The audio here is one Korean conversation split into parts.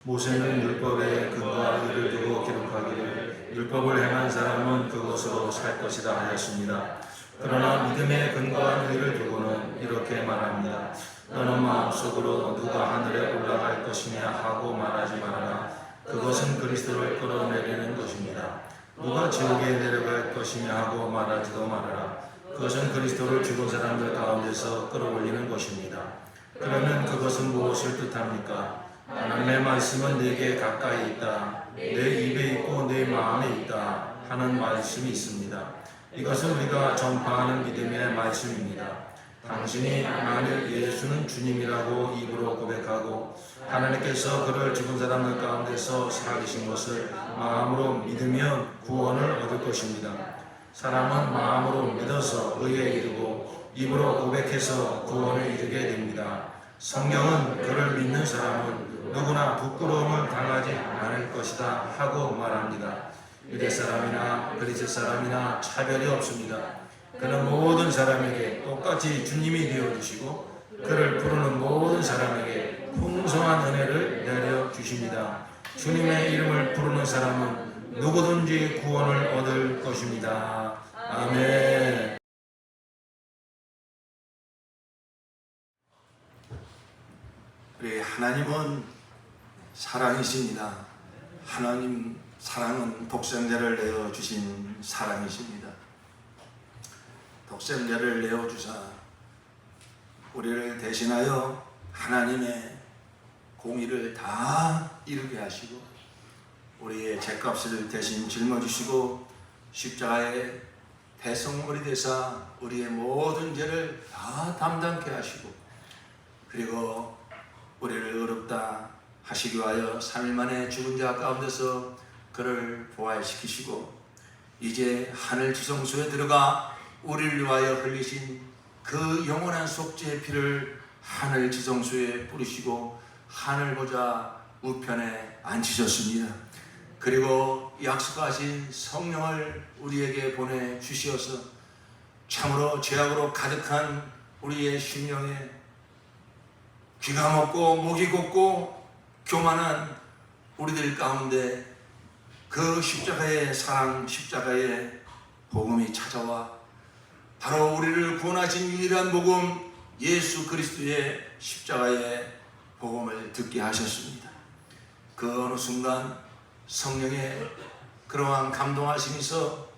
모세는 율법에 근거와 의를 두고 기록하기를 율법을 행한 사람은 그것으로 살 것이다 하였습니다. 그러나 믿음에 근거한 의를 두고는 이렇게 말합니다. 너는 마음속으로 누가 하늘에 올라갈 것이냐 하고 말하지 말아라. 그것은 그리스도를 끌어내리는 것입니다. 누가 지옥에 내려갈 것이냐 하고 말하지도 말아라. 그것은 그리스도를 죽은 사람들 가운데서 끌어올리는 것입니다. 그러면 그것은 무엇을 뜻합니까? 하나님의 말씀은 내게 가까이 있다, 내 입에 있고 내 마음에 있다 하는 말씀이 있습니다. 이것은 우리가 전파하는 믿음의 말씀입니다. 당신이 만일 예수는 주님이라고 입으로 고백하고 하나님께서 그를 죽은 사람들 가운데서 살리신 것을 마음으로 믿으면 구원을 얻을 것입니다. 사람은 마음으로 믿어서 의에 이르고 입으로 고백해서 구원을 이루게 됩니다. 성경은 그를 믿는 사람은 누구나 부끄러움을 당하지 않을 것이다 하고 말합니다. 유대 사람이나 그리스 사람이나 차별이 없습니다. 그는 모든 사람에게 똑같이 주님이 되어주시고 그를 부르는 모든 사람에게 풍성한 은혜를 내려주십니다. 주님의 이름을 부르는 사람은 누구든지 구원을 얻을 것입니다. 아멘. 우리 하나님은 사랑이십니다. 하나님 사랑은 독생자를 내어주신 사랑이십니다. 독생자를 내어주사 우리를 대신하여 하나님의 공의를 다 이루게 하시고 우리의 죄값을 대신 짊어지시고 십자가에 대성물이 되사 우리의 모든 죄를 다 담당케 하시고 그리고 우리를 의롭다 하시기 위하여 3일 만에 죽은 자 가운데서 그를 부활시키시고 이제 하늘 지성소에 들어가 우리를 위하여 흘리신 그 영원한 속죄의 피를 하늘 지성소에 뿌리시고 하늘 보좌 우편에 앉히셨습니다. 그리고 약속하신 성령을 우리에게 보내주시어서 참으로 죄악으로 가득한 우리의 심령에 귀가 먹고 목이 곱고 교만한 우리들 가운데 그 십자가의 사랑, 십자가의 복음이 찾아와 바로 우리를 구원하신 유일한 복음 예수 그리스도의 십자가의 복음을 듣게 하셨습니다. 그 어느 순간 성령의 그러한 감동하심에서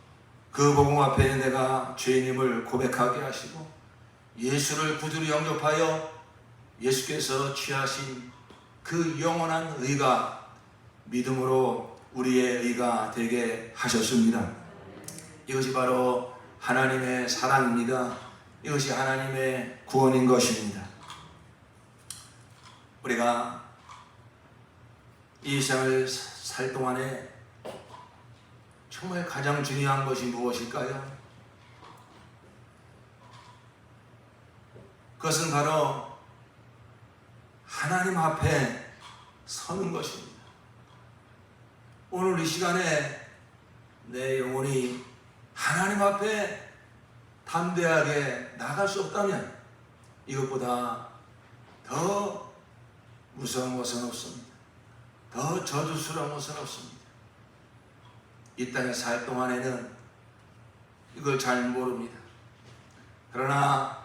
그 복음 앞에 내가 죄인임을 고백하게 하시고 예수를 구주로 영접하여 예수께서 취하신 그 영원한 의가 믿음으로 우리의 의가 되게 하셨습니다. 이것이 바로 하나님의 사랑입니다. 이것이 하나님의 구원인 것입니다. 우리가 이 세상을 살 동안에 정말 가장 중요한 것이 무엇일까요? 그것은 바로 하나님 앞에 서는 것입니다. 오늘 이 시간에 내 영혼이 하나님 앞에 담대하게 나갈 수 없다면 이것보다 더 무서운 것은 없습니다. 더 저주스러운 것은 없습니다. 이 땅에 살 동안에는 이걸 잘 모릅니다. 그러나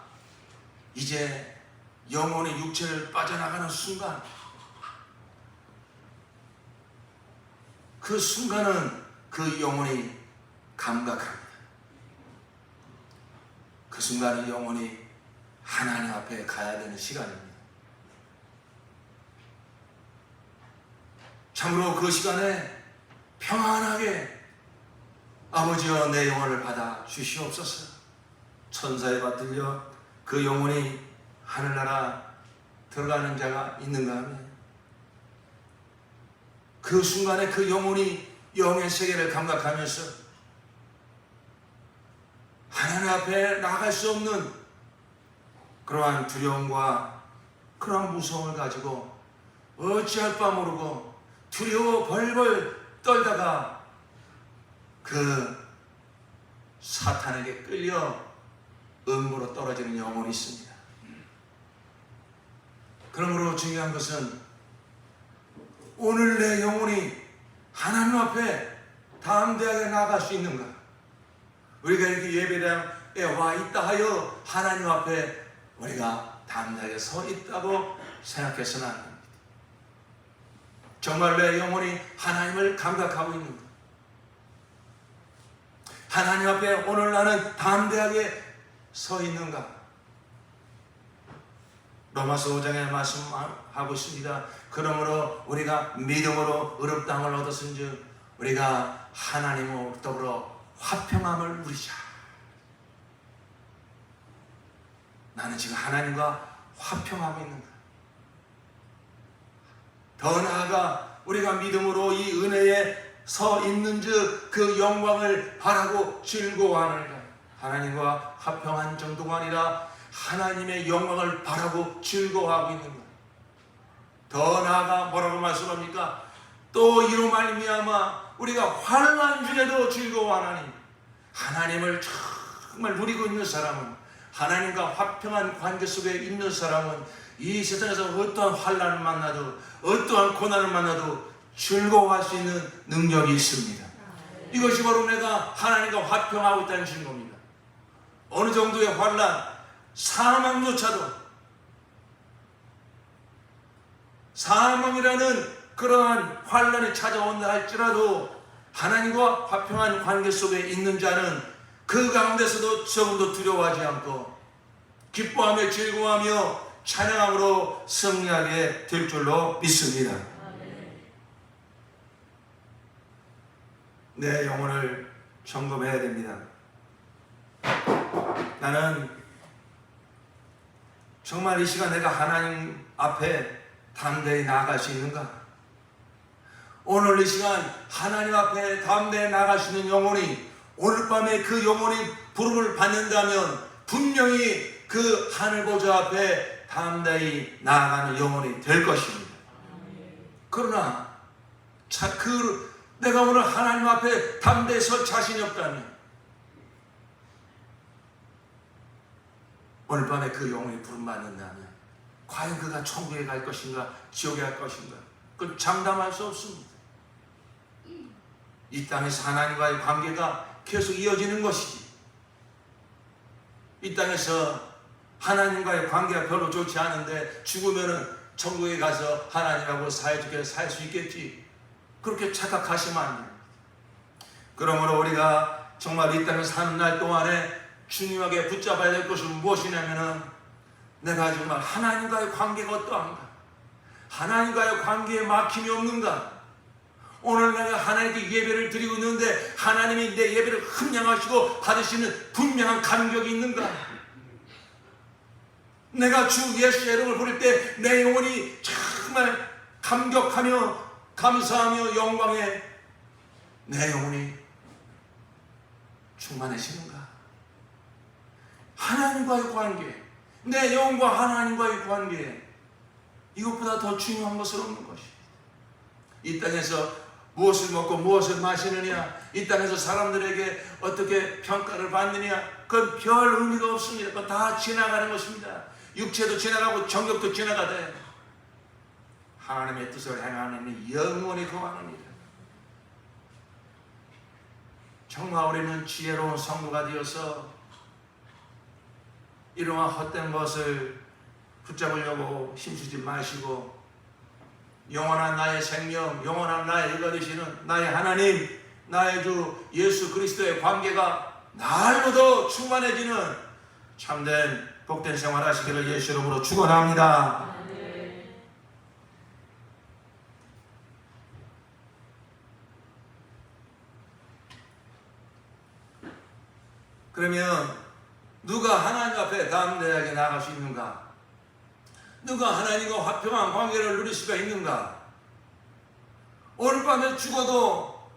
이제 영혼이 육체를 빠져나가는 순간 그 순간은 그 영혼이 감각합니다. 그 순간은 영혼이 하나님 앞에 가야 되는 시간입니다. 참으로 그 시간에 평안하게 아버지여 내 영혼을 받아 주시옵소서. 천사에 받들려 그 영혼이 하늘나라 들어가는 자가 있는가 하면 그 순간에 그 영혼이 영의 세계를 감각하면서 하나님 앞에 나갈 수 없는 그러한 두려움과 그러한 무서움을 가지고 어찌할 바 모르고 두려워 벌벌 떨다가 그 사탄에게 끌려 음으로 떨어지는 영혼이 있습니다. 그러므로 중요한 것은 오늘 내 영혼이 하나님 앞에 담대하게 나갈 수 있는가? 우리가 이렇게 예배당에 와 있다 하여 하나님 앞에 우리가 담대하게 서 있다고 생각해서는 안 됩니다. 정말 내 영혼이 하나님을 감각하고 있는가? 하나님 앞에 오늘 나는 담대하게 서 있는가? 로마서 5장에 말씀하고 있습니다. 그러므로 우리가 믿음으로 의롭다함을 얻었은즉 우리가 하나님과 더불어 화평함을 누리자. 나는 지금 하나님과 화평하고 있는가? 더 나아가 우리가 믿음으로 이 은혜에 서 있는즉 그 영광을 바라고 즐거워하는가? 하나님과 화평한 정도가 아니라 하나님의 영광을 바라고 즐거워하고 있는가? 더 나아가 뭐라고 말씀합니까? 또 이로 말미암아 우리가 환난 중에도 즐거워하나니 하나님을 정말 누리고 있는 사람은, 하나님과 화평한 관계 속에 있는 사람은 이 세상에서 어떠한 환난을 만나도 어떠한 고난을 만나도 즐거워할 수 있는 능력이 있습니다. 이것이 바로 내가 하나님과 화평하고 있다는 증거입니다. 어느 정도의 환난, 사망조차도, 사망이라는 그러한 환난이 찾아온다 할지라도 하나님과 화평한 관계 속에 있는 자는 그 가운데서도 조금도 두려워하지 않고 기뻐하며 즐거워하며 찬양함으로 승리하게 될 줄로 믿습니다. 내 영혼을 점검해야 됩니다. 나는 정말 이 시간 내가 하나님 앞에 담대히 나아갈 수 있는가? 오늘 이 시간 하나님 앞에 담대히 나아갈 수 있는 영혼이, 오늘 밤에 그 영혼이 부름을 받는다면 분명히 그 하늘 보좌 앞에 담대히 나아가는 영혼이 될 것입니다. 그러나 내가 오늘 하나님 앞에 담대히 설 자신이 없다면 오늘 밤에 그 영혼이 부름받는다면 과연 그가 천국에 갈 것인가 지옥에 갈 것인가, 그건 장담할 수 없습니다. 이 땅에서 하나님과의 관계가 계속 이어지는 것이지, 이 땅에서 하나님과의 관계가 별로 좋지 않은데 죽으면은 천국에 가서 하나님하고 사이좋게 살 수 있겠지, 그렇게 착각하시면 안 됩니다. 그러므로 우리가 정말 이 땅에 사는 날 동안에 중요하게 붙잡아야 될 것은 무엇이냐면은 내가 정말 하나님과의 관계가 어떠한가? 하나님과의 관계에 막힘이 없는가? 오늘 내가 하나님께 예배를 드리고 있는데 하나님이 내 예배를 흠양하시고 받으시는 분명한 감격이 있는가? 내가 주 예수의 이름을 부를 때 내 영혼이 정말 감격하며 감사하며 영광에 내 영혼이 충만해지는가? 하나님과의 관계, 내 영혼과 하나님과의 관계, 이것보다 더 중요한 것은 없는 것입니다. 이 땅에서 무엇을 먹고 무엇을 마시느냐, 이 땅에서 사람들에게 어떻게 평가를 받느냐, 그건 별 의미가 없습니다. 그건 다 지나가는 것입니다. 육체도 지나가고 정욕도 지나가되 하나님의 뜻을 행하는 영원히 거하느니라. 정말 우리는 지혜로운 성도가 되어서 이러한 헛된 것을 붙잡으려고 힘쓰지 마시고 영원한 나의 생명, 영원한 나의 이가 되시는 나의 하나님, 나의 주 예수 그리스도의 관계가 날로 더 충만해지는 참된 복된 생활 하시기를 예수 이름으로 축원합니다. 그러면 누가 하나님 앞에 담대하게 나아갈 수 있는가? 누가 하나님과 화평한 관계를 누릴 수가 있는가? 오늘 밤에 죽어도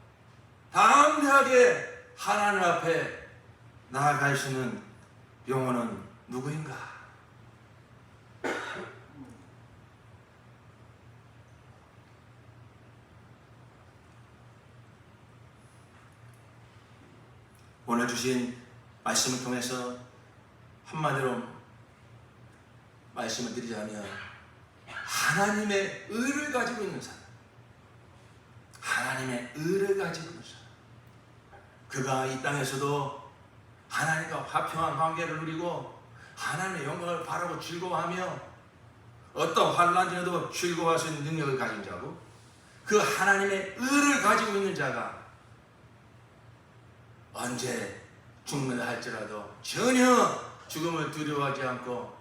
담대하게 하나님 앞에 나아갈 수 있는 영혼은 누구인가? 오늘 주신 말씀을 통해서 한마디로 말씀을 드리자면 하나님의 의를 가지고 있는 사람, 하나님의 의를 가지고 있는 사람. 그가 이 땅에서도 하나님과 화평한 관계를 누리고 하나님의 영광을 바라고 즐거워하며 어떤 환난 중에도 즐거워할 수 있는 능력을 가진 자고 그 하나님의 의를 가지고 있는 자가 언제 죽는다 할지라도 전혀 죽음을 두려워하지 않고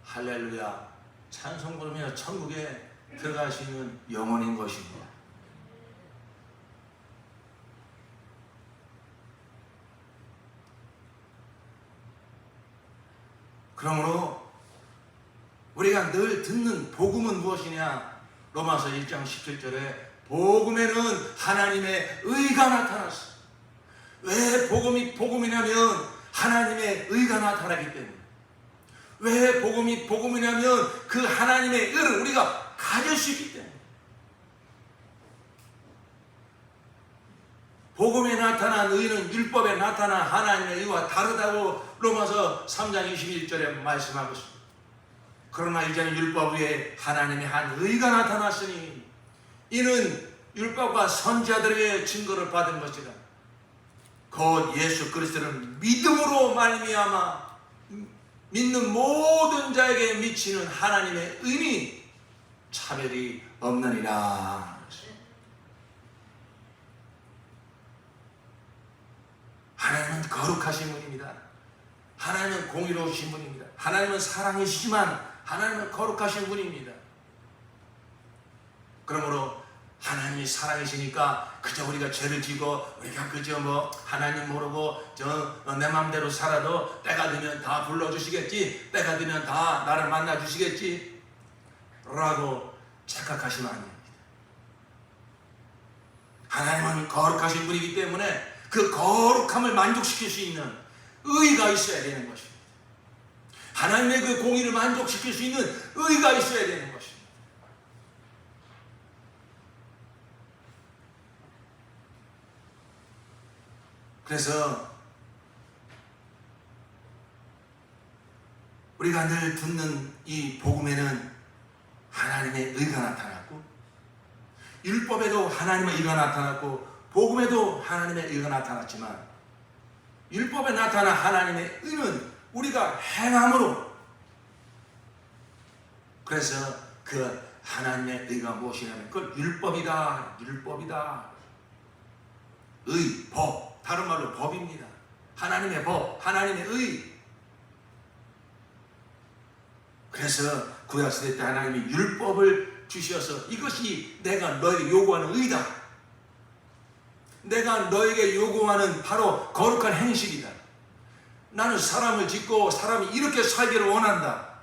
할렐루야 찬송 부르며 천국에 들어갈 수 있는 영혼인 것입니다. 그러므로 우리가 늘 듣는 복음은 무엇이냐? 로마서 1장 17절에 복음에는 하나님의 의가 나타났어. 왜 복음이 복음이냐면 하나님의 의가 나타나기 때문에. 왜 복음이 복음이냐면 그 하나님의 의를 우리가 가질 수 있기 때문에. 복음에 나타난 의는 율법에 나타난 하나님의 의와 다르다고 로마서 3장 21절에 말씀하고 있습니다. 그러나 이제는 율법 위에 하나님의 한 의가 나타났으니 이는 율법과 선지자들에게 증거를 받은 것이라. 곧 예수 그리스도를 믿음으로 말미암아 믿는 모든 자에게 미치는 하나님의 의니 차별이 없느니라. 하나님은 거룩하신 분입니다. 하나님은 공의로우신 분입니다. 하나님은 사랑이시지만 하나님은 거룩하신 분입니다. 그러므로 하나님이 사랑이시니까 그저 우리가 죄를 지고 우리가 그저 하나님 모르고 내 맘대로 살아도 때가 되면 다 불러주시겠지, 때가 되면 다 나를 만나 주시겠지 라고 착각하시면 안 됩니다. 하나님은 거룩하신 분이기 때문에 그 거룩함을 만족시킬 수 있는 의가 있어야 되는 것입니다. 하나님의 그 공의를 만족시킬 수 있는 의가 있어야 되는 것입니다. 그래서 우리가 늘 듣는 이 복음에는 하나님의 의가 나타났고 율법에도 하나님의 의가 나타났고 복음에도 하나님의 의가 나타났지만 율법에 나타난 하나님의 의는 우리가 행함으로 그래서 그 하나님의 의가 무엇이냐면 그걸 율법이다. 의, 법 다른 말로 법입니다. 하나님의 법, 하나님의 의. 그래서 구약시대 때 하나님이 율법을 주셔서 이것이 내가 너에게 요구하는 의다. 내가 너에게 요구하는 바로 거룩한 행실이다. 나는 사람을 짓고 사람이 이렇게 살기를 원한다.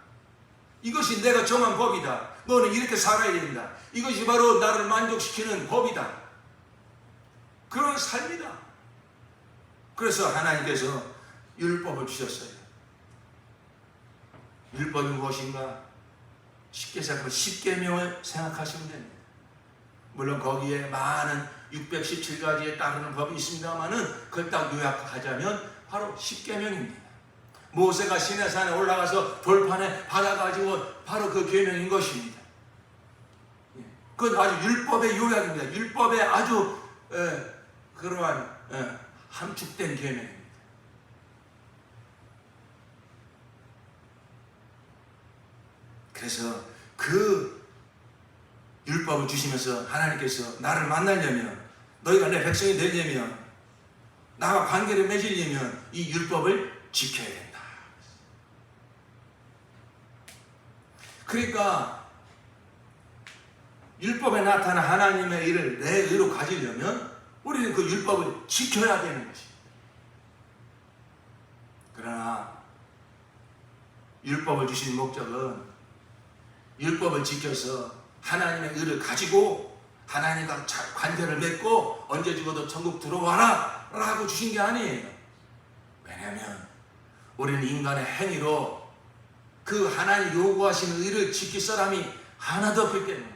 이것이 내가 정한 법이다. 너는 이렇게 살아야 된다. 이것이 바로 나를 만족시키는 법이다. 그런 삶이다. 그래서 하나님께서 율법을 주셨어요. 율법이 무엇인가? 쉽게 생각하면 십계명을 생각하시면 됩니다. 물론 거기에 많은 617가지에 따르는 법이 있습니다만은 그걸 딱 요약하자면 바로 십계명입니다. 모세가 시내산에 올라가서 돌판에 받아가지고 바로 그 계명인 것입니다. 그건 아주 율법의 요약입니다. 율법의 아주 그러한 함축된 계명입니다. 그래서 그 율법을 주시면서 하나님께서 나를 만나려면 너희가 내 백성이 되려면 나와 관계를 맺으려면 이 율법을 지켜야 된다. 그러니까 율법에 나타난 하나님의 일을 내 의로 가지려면 우리는 그 율법을 지켜야 되는 것입니다. 그러나 율법을 주신 목적은 율법을 지켜서 하나님의 의를 가지고 하나님과 관계를 맺고 언제 죽어도 천국 들어와라 라고 주신 게 아니에요. 왜냐하면 우리는 인간의 행위로 그 하나님 요구하신 의를 지킬 사람이 하나도 없기 때문에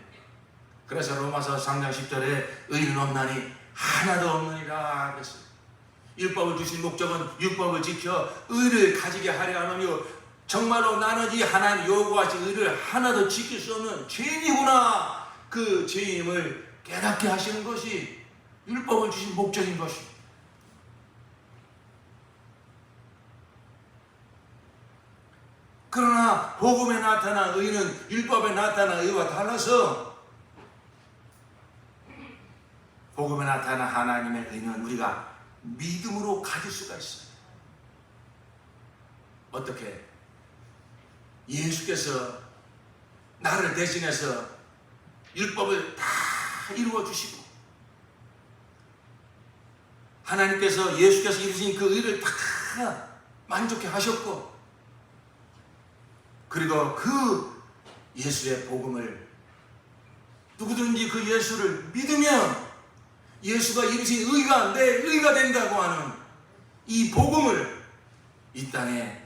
그래서 로마서 3장 10절에 의는 없나니 하나도 없느니라 그랬어요. 율법을 주신 목적은 율법을 지켜 의를 가지게 하려 하며 정말로 나는 이 하나님 요구하신 의를 하나도 지킬 수 없는 죄인이구나 그 죄임을 깨닫게 하시는 것이 율법을 주신 목적인 것입니다. 그러나 복음에 나타난 의는 율법에 나타난 의와 달라서 복음에 나타난 하나님의 의는 우리가 믿음으로 가질 수가 있어요. 어떻게? 예수께서 나를 대신해서 율법을 다 이루어 주시고 하나님께서 예수께서 이루신 그 의를 다 만족해 하셨고 그리고 그 예수의 복음을 누구든지 그 예수를 믿으면 예수가 이루신 의가 내 의가 된다고 하는 이 복음을 이 땅에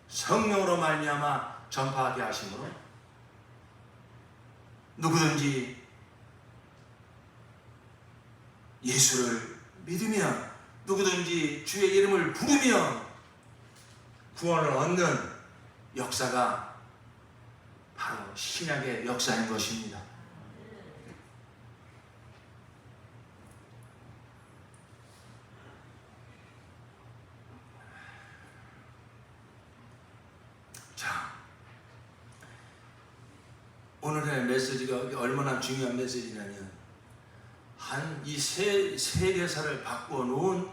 성령으로 말미암아 전파하게 하심으로 누구든지 예수를 믿으면 누구든지 주의 이름을 부르면 구원을 얻는 역사가 바로 신약의 역사인 것입니다. 자, 오늘의 메시지가 얼마나 중요한 메시지냐면 한 이 세계사를 바꾸어 놓은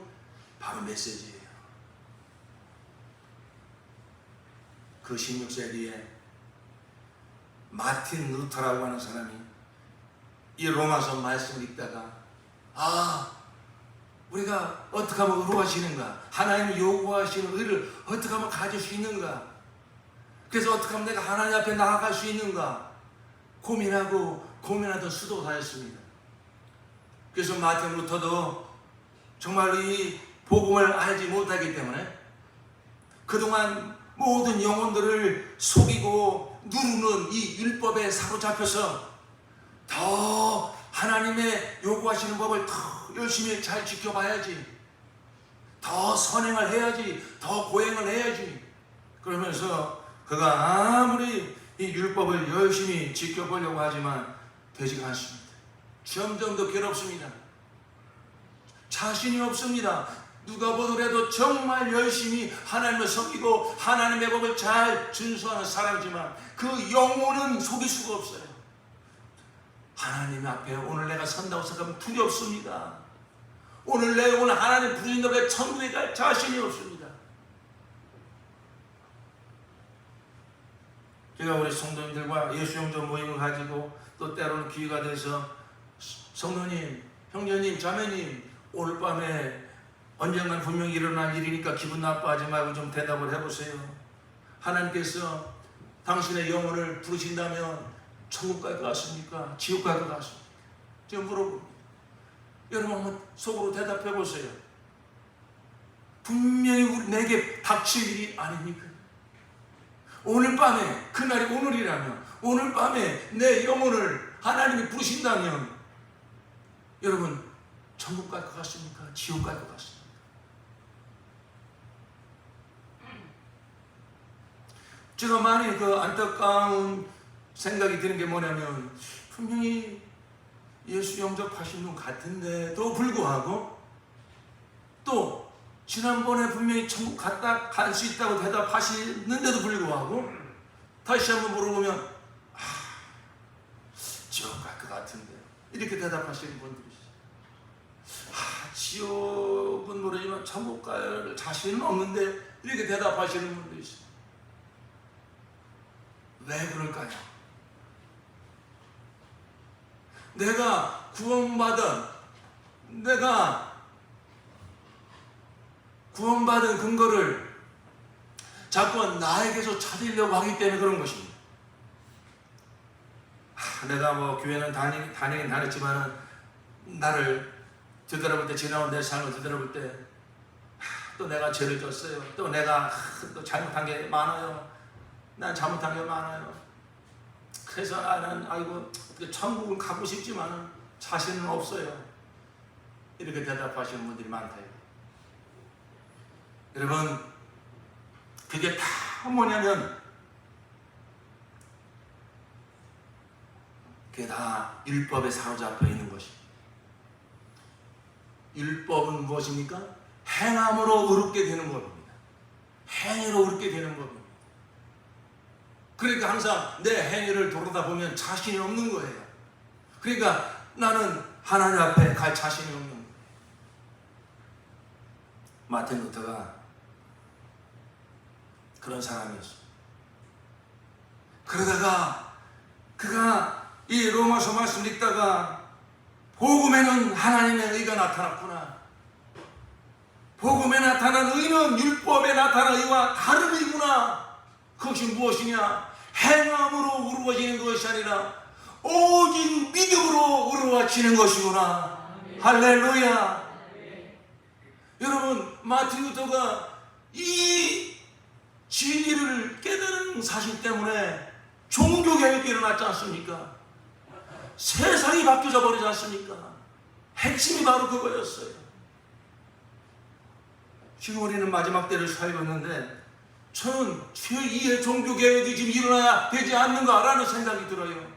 바로 메시지예요. 그 16세기에 마틴 루터라고 하는 사람이 이 로마서 말씀을 읽다가 우리가 어떻게 하면 의로워지는가, 하나님이 요구하시는 의를 어떻게 하면 가질 수 있는가, 그래서 어떻게 하면 내가 하나님 앞에 나아갈 수 있는가 고민하던 수도사였습니다. 그래서 마틴 루터도 정말 이 복음을 알지 못하기 때문에 그동안 모든 영혼들을 속이고 누르는 이 율법에 사로잡혀서 더 하나님의 요구하시는 법을 더 열심히 잘 지켜봐야지, 더 선행을 해야지, 더 고행을 해야지, 그러면서 그가 아무리 이 율법을 열심히 지켜보려고 하지만 되지가 않습니다. 점점 더 괴롭습니다. 자신이 없습니다. 누가 보더라도 정말 열심히 하나님을 섬기고 하나님의 법을 잘 준수하는 사람이지만 그 영혼은 속일 수가 없어요. 하나님 앞에 오늘 내가 선다고 생각하면 두렵습니다. 오늘 내 영혼은 하나님 부르신다고 천국에 갈 자신이 없습니다. 제가 우리 성도님들과 예수 영접 모임을 가지고 또 때로는 기회가 돼서 성도님, 형제님, 자매님, 오늘 밤에 언젠간 분명히 일어날 일이니까 기분 나빠하지 말고 좀 대답을 해보세요. 하나님께서 당신의 영혼을 부르신다면 천국 갈 것 같습니까? 지옥 갈 것 같습니까? 제가 물어봅니다. 여러분 한번 속으로 대답해 보세요. 분명히 내게 닥칠 일이 아닙니까? 오늘 밤에, 그날이 오늘이라면 오늘 밤에 내 영혼을 하나님이 부르신다면 여러분 천국 갈 것 같습니까? 지옥 갈 것 같습니까? 제가 많이 그 안타까운 생각이 드는 게 뭐냐면 분명히 예수 영접하신 분 같은데도 불구하고 또 지난번에 분명히 천국 갔다 갈 수 있다고 대답하시는데도 불구하고 다시 한번 물어보면 지옥 갈 것 같은데 이렇게 대답하시는 분들이 있어요. 지옥은 모르지만 천국 갈 자신은 없는데 이렇게 대답하시는 분들이 있어요. 왜 그럴까요? 내가 구원받은 근거를 자꾸 나에게서 찾으려고 하기 때문에 그런 것입니다. 내가 뭐 교회는 다니긴 다녔지만은 나를 되돌아볼 때, 지나온 내 삶을 되돌아볼 때 또 내가 죄를 졌어요. 또 내가 또 잘못한 게 많아요. 난 잘못한 게 많아요. 그래서 나는 어떻게 천국을 가고 싶지만은 자신은 없어요. 이렇게 대답하시는 분들이 많대요. 여러분, 그게 다 뭐냐면 그게 다 율법에 사로잡혀 있는 것입니다. 율법은 무엇입니까? 행함으로 의롭게 되는 법입니다. 행위로 의롭게 되는 법입니다. 그러니까 항상 내 행위를 돌아다 보면 자신이 없는 거예요. 그러니까 나는 하나님 앞에 갈 자신이 없는 거예요. 마틴 루터가 그런 사람이었어요. 그러다가 그가 이 로마서 말씀 읽다가 복음에는 하나님의 의가 나타났구나. 복음에 나타난 의는 율법에 나타난 의와 다른 의구나. 그것이 무엇이냐? 행함으로 이루어지는 것이 아니라 오직 믿음으로 이루어지는 것이구나. 할렐루야. 여러분, 마틴 루터가 이 진리를 깨달은 사실 때문에 종교개혁이 일어났지 않습니까? 세상이 바뀌어져 버리지 않습니까? 핵심이 바로 그거였어요. 지금 우리는 마지막 때를 살고 있는데 저는 제2의 종교개혁이 지금 일어나야 되지 않는가라는 생각이 들어요.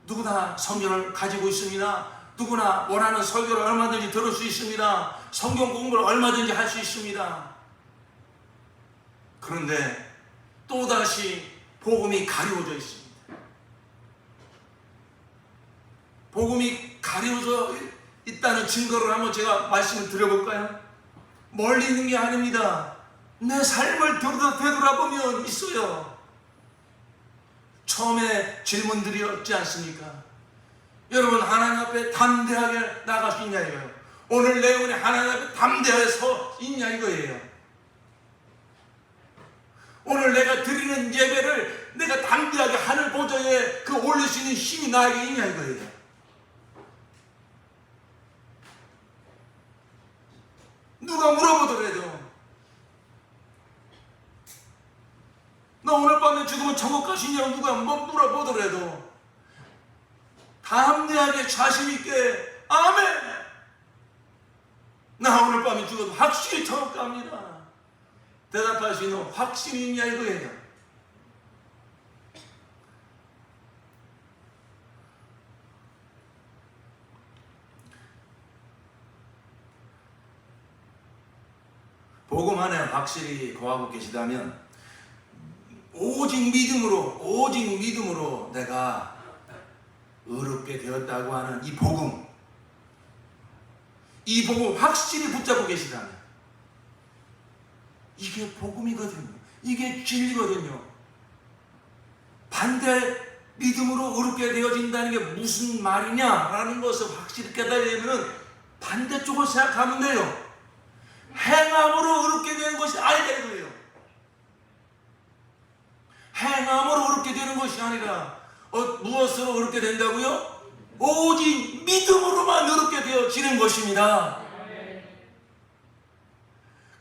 누구나 성경을 가지고 있습니다. 누구나 원하는 설교를 얼마든지 들을 수 있습니다. 성경 공부를 얼마든지 할 수 있습니다. 그런데 또다시 복음이 가려워져 있습니다. 복음이 가려워져 있다는 증거를 한번 제가 말씀을 드려볼까요? 멀리 있는 게 아닙니다. 내 삶을 되돌아보면 있어요. 처음에 질문들이었지 않습니까? 여러분, 하나님 앞에 담대하게 나갈 수 있냐 이거예요. 오늘 내 영혼이 하나님 앞에 담대하게 서 있냐 이거예요. 오늘 내가 드리는 예배를 내가 담대하게 하늘 보좌에 그 올릴 수 있는 힘이 나에게 있냐 이거예요. 누가 물어보더라도 너 오늘 밤에 죽으면 천국 가시냐고 누가 뭐 물어보더라도 담대하게 자신있게 아멘, 나 오늘 밤에 죽어도 확실히 천국 갑니다, 대답할 수 있는 확신이 있냐 이거예요. 복음 안에 확실히 거하고 계시다면 오직 믿음으로 내가 의롭게 되었다고 하는 이 복음 확실히 붙잡고 계시다면 이게 복음이거든요. 이게 진리거든요. 반대 믿음으로 의롭게 되어진다는 게 무슨 말이냐라는 것을 확실히 깨달으려면 반대쪽을 생각하면 돼요. 행함으로 의롭게 되는 것이 아니라 이거예요. 행함으로 의롭게 되는 것이 아니라 무엇으로 의롭게 된다고요? 오직 믿음으로만 의롭게 되어지는 것입니다.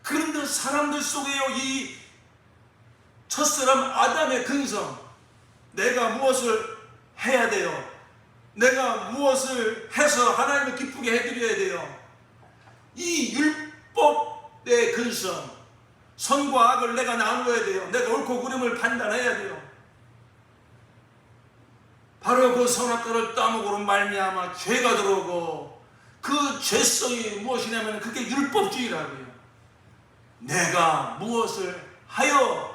그런데 사람들 속에요, 이 첫사람 아담의 근성, 내가 무엇을 해야 돼요? 내가 무엇을 해서 하나님을 기쁘게 해드려야 돼요? 이 율법의 근성, 선과 악을 내가 나누어야 돼요. 내가 옳고 그름을 판단해야 돼요. 바로 그 선악과를 따먹으로 말미암아 죄가 들어오고, 그 죄성이 무엇이냐면 그게 율법주의라고요. 내가 무엇을 하여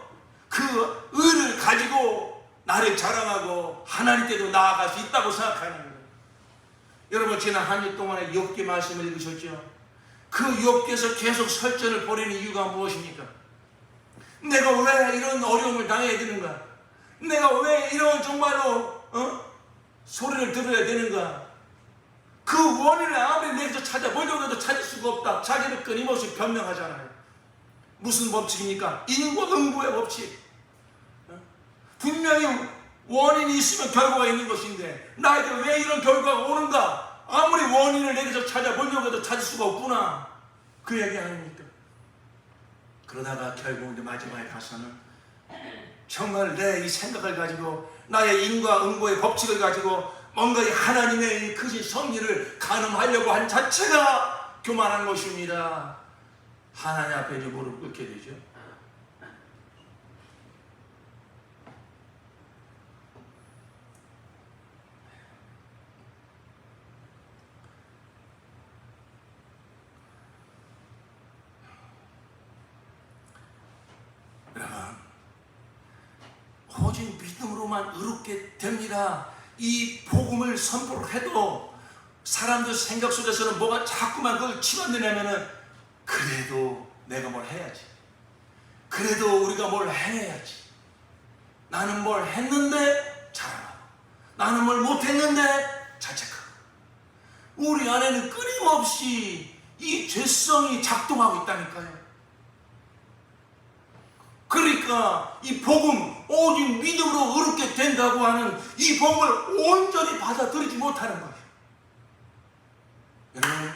그 의를 가지고 나를 자랑하고 하나님께도 나아갈 수 있다고 생각하는 거예요. 여러분, 지난 한 주 동안에 욥기 말씀을 읽으셨죠? 그 욥기에서 계속 설전을 벌이는 이유가 무엇입니까? 내가 왜 이런 어려움을 당해야 되는가? 내가 왜 이런 정말로 소리를 들어야 되는가? 그 원인을 아무리 내게서 찾아보려고 해도 찾을 수가 없다. 자기를 끊임없이 변명하잖아요. 무슨 법칙입니까? 인과 응보의 법칙. 분명히 원인이 있으면 결과가 있는 것인데 나에게 왜 이런 결과가 오는가? 아무리 원인을 내게서 찾아보려고 해도 찾을 수가 없구나. 그 얘기 아닙니까? 그러다가 결국 이제 마지막에 가서는 정말 내 이 생각을 가지고 나의 인과 응보의 법칙을 가지고 뭔가 이 하나님의 이 크신 섭리를 가늠하려고 한 자체가 교만한 것입니다. 하나님 앞에 이제 무릎 꿇게 되죠. 오직 믿음으로만 의롭게 됩니다. 이 복음을 선포를 해도 사람들 생각 속에서는 뭐가 자꾸만 그걸 집어내냐면은 그래도 내가 뭘 해야지. 그래도 우리가 뭘 해야지. 나는 뭘 했는데 잘하고 나는 뭘 못했는데 자책하고 우리 안에는 끊임없이 이 죄성이 작동하고 있다니까요. 그러니까 이 복음 오직 믿음으로 의롭게 된다고 하는 이 복음을 온전히 받아들이지 못하는 거예요. 여러분,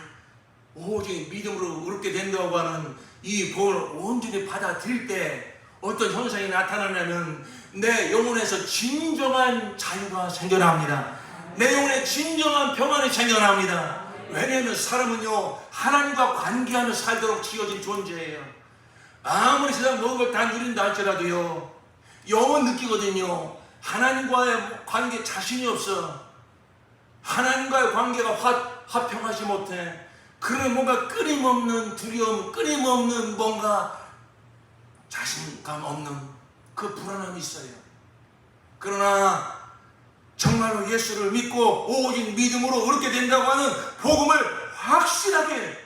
오직 믿음으로 의롭게 된다고 하는 이 복음을 온전히 받아들일 때 어떤 현상이 나타나냐면 내 영혼에서 진정한 자유가 생겨납니다. 내 영혼에 진정한 평안이 생겨납니다. 왜냐하면 사람은요 하나님과 관계하며 살도록 지어진 존재예요. 아무리 세상 모든 걸 다 누린다 할지라도요 영은 느끼거든요. 하나님과의 관계 자신이 없어. 하나님과의 관계가 화평하지 못해. 그런 뭔가 끊임없는 두려움, 끊임없는 뭔가 자신감 없는 그 불안함이 있어요. 그러나 정말로 예수를 믿고 오직 믿음으로 의롭게 된다고 하는 복음을 확실하게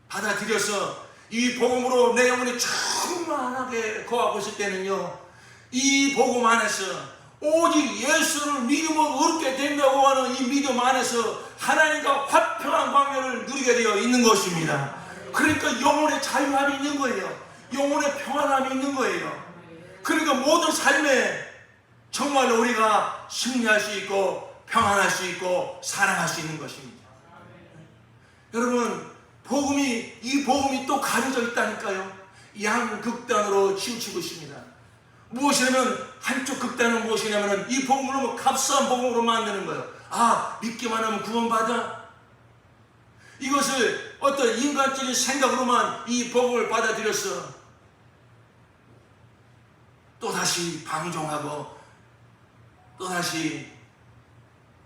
받아들여서 이 복음으로 내 영혼이 충만하게 거하고 있을 때는요 이 복음 안에서 오직 예수를 믿음으로 의롭게 된다고 하는 이 믿음 안에서 하나님과 화평한 관계를 누리게 되어 있는 것입니다. 그러니까 영혼의 자유함이 있는 거예요. 영혼의 평안함이 있는 거예요. 그러니까 모든 삶에 정말로 우리가 승리할 수 있고 평안할 수 있고 사랑할 수 있는 것입니다. 여러분, 이 복음이 또 가려져 있다니까요. 양극단으로 치우치고 있습니다. 무엇이냐면 한쪽 극단은 무엇이냐면 이 복음으로 값싼 복음으로 만드는 거예요. 아, 믿기만 하면 구원받아. 이것을 어떤 인간적인 생각으로만 이 복음을 받아들여서 또다시 방종하고 또다시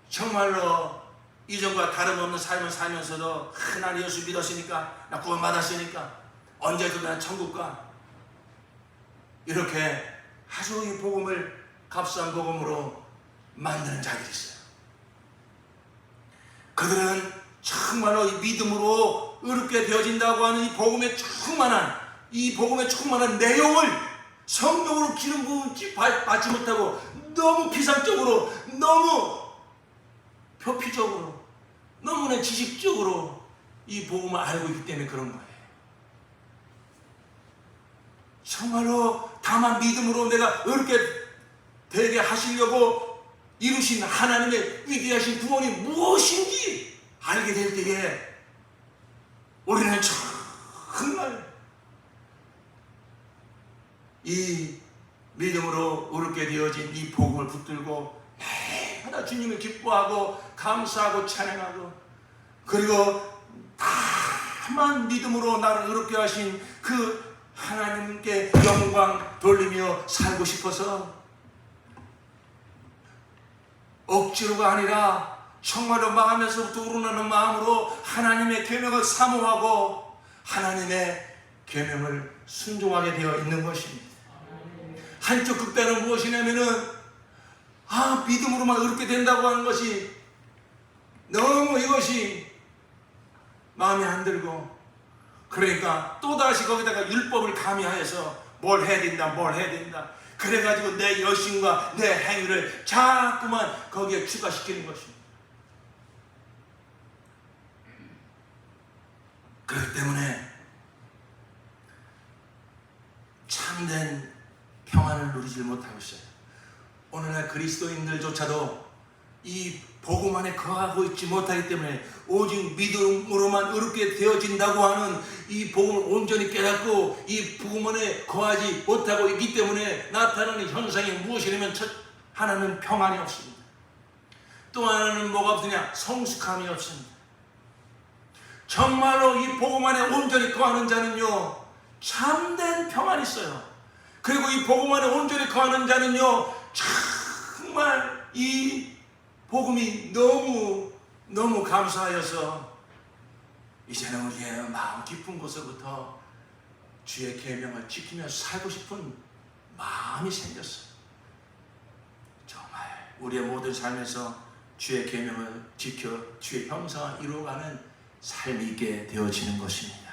정말로 이전과 다름없는 삶을 살면서도 난 예수 믿었으니까 나 구원받았으니까 언제든 난 천국 가. 이렇게 아주 이 복음을 값싼 복음으로 만드는 자들이 있어요. 그들은 정말로 이 믿음으로 의롭게 되어진다고 하는 이 복음에 충만한 내용을 성경으로 기름 부음 받지 못하고 너무 피상적으로, 너무 표피적으로, 너무나 지식적으로 이 복음을 알고 있기 때문에 그런 거예요. 정말로 다만 믿음으로 내가 의롭게 되게 하시려고 이루신 하나님의 위대하신 구원이 무엇인지 알게 될 때에 우리는 정말 이 믿음으로 의롭게 되어진 이 복음을 붙들고 매일마다 주님을 기뻐하고 감사하고 찬양하고 그리고 다만 믿음으로 나를 의롭게 하신 그 하나님께 영광 돌리며 살고 싶어서 억지로가 아니라 정말로 마음에서부터 우러나는 마음으로 하나님의 계명을 사모하고 하나님의 계명을 순종하게 되어 있는 것입니다. 한쪽 극단은 무엇이냐면은 믿음으로만 의롭게 된다고 하는 것이 너무 이것이 마음에 안 들고 그러니까 또다시 거기다가 율법을 가미하여서 뭘 해야 된다 그래가지고 내 여신과 내 행위를 자꾸만 거기에 추가시키는 것입니다. 그렇기 때문에 참된 평안을 누리지 못하고 있어요. 오늘날 그리스도인들조차도 이 복음 안에 거하고 있지 못하기 때문에 오직 믿음으로만 의롭게 되어진다고 하는 이 복음을 온전히 깨닫고 이 복음 안에 거하지 못하고 있기 때문에 나타나는 현상이 무엇이냐면 첫 하나는 평안이 없습니다. 또 하나는 뭐가 없느냐? 성숙함이 없습니다. 정말로 이 복음 안에 온전히 거하는 자는요 참된 평안이 있어요. 그리고 이 복음 안에 온전히 거하는 자는요 정말 이 복음이 너무 감사하여서 이제는 우리의 마음 깊은 곳에부터 주의 계명을 지키며 살고 싶은 마음이 생겼어요. 우리의 모든 삶에서 주의 계명을 지켜 주의 형상을 이루어가는 삶이 있게 되어지는 것입니다.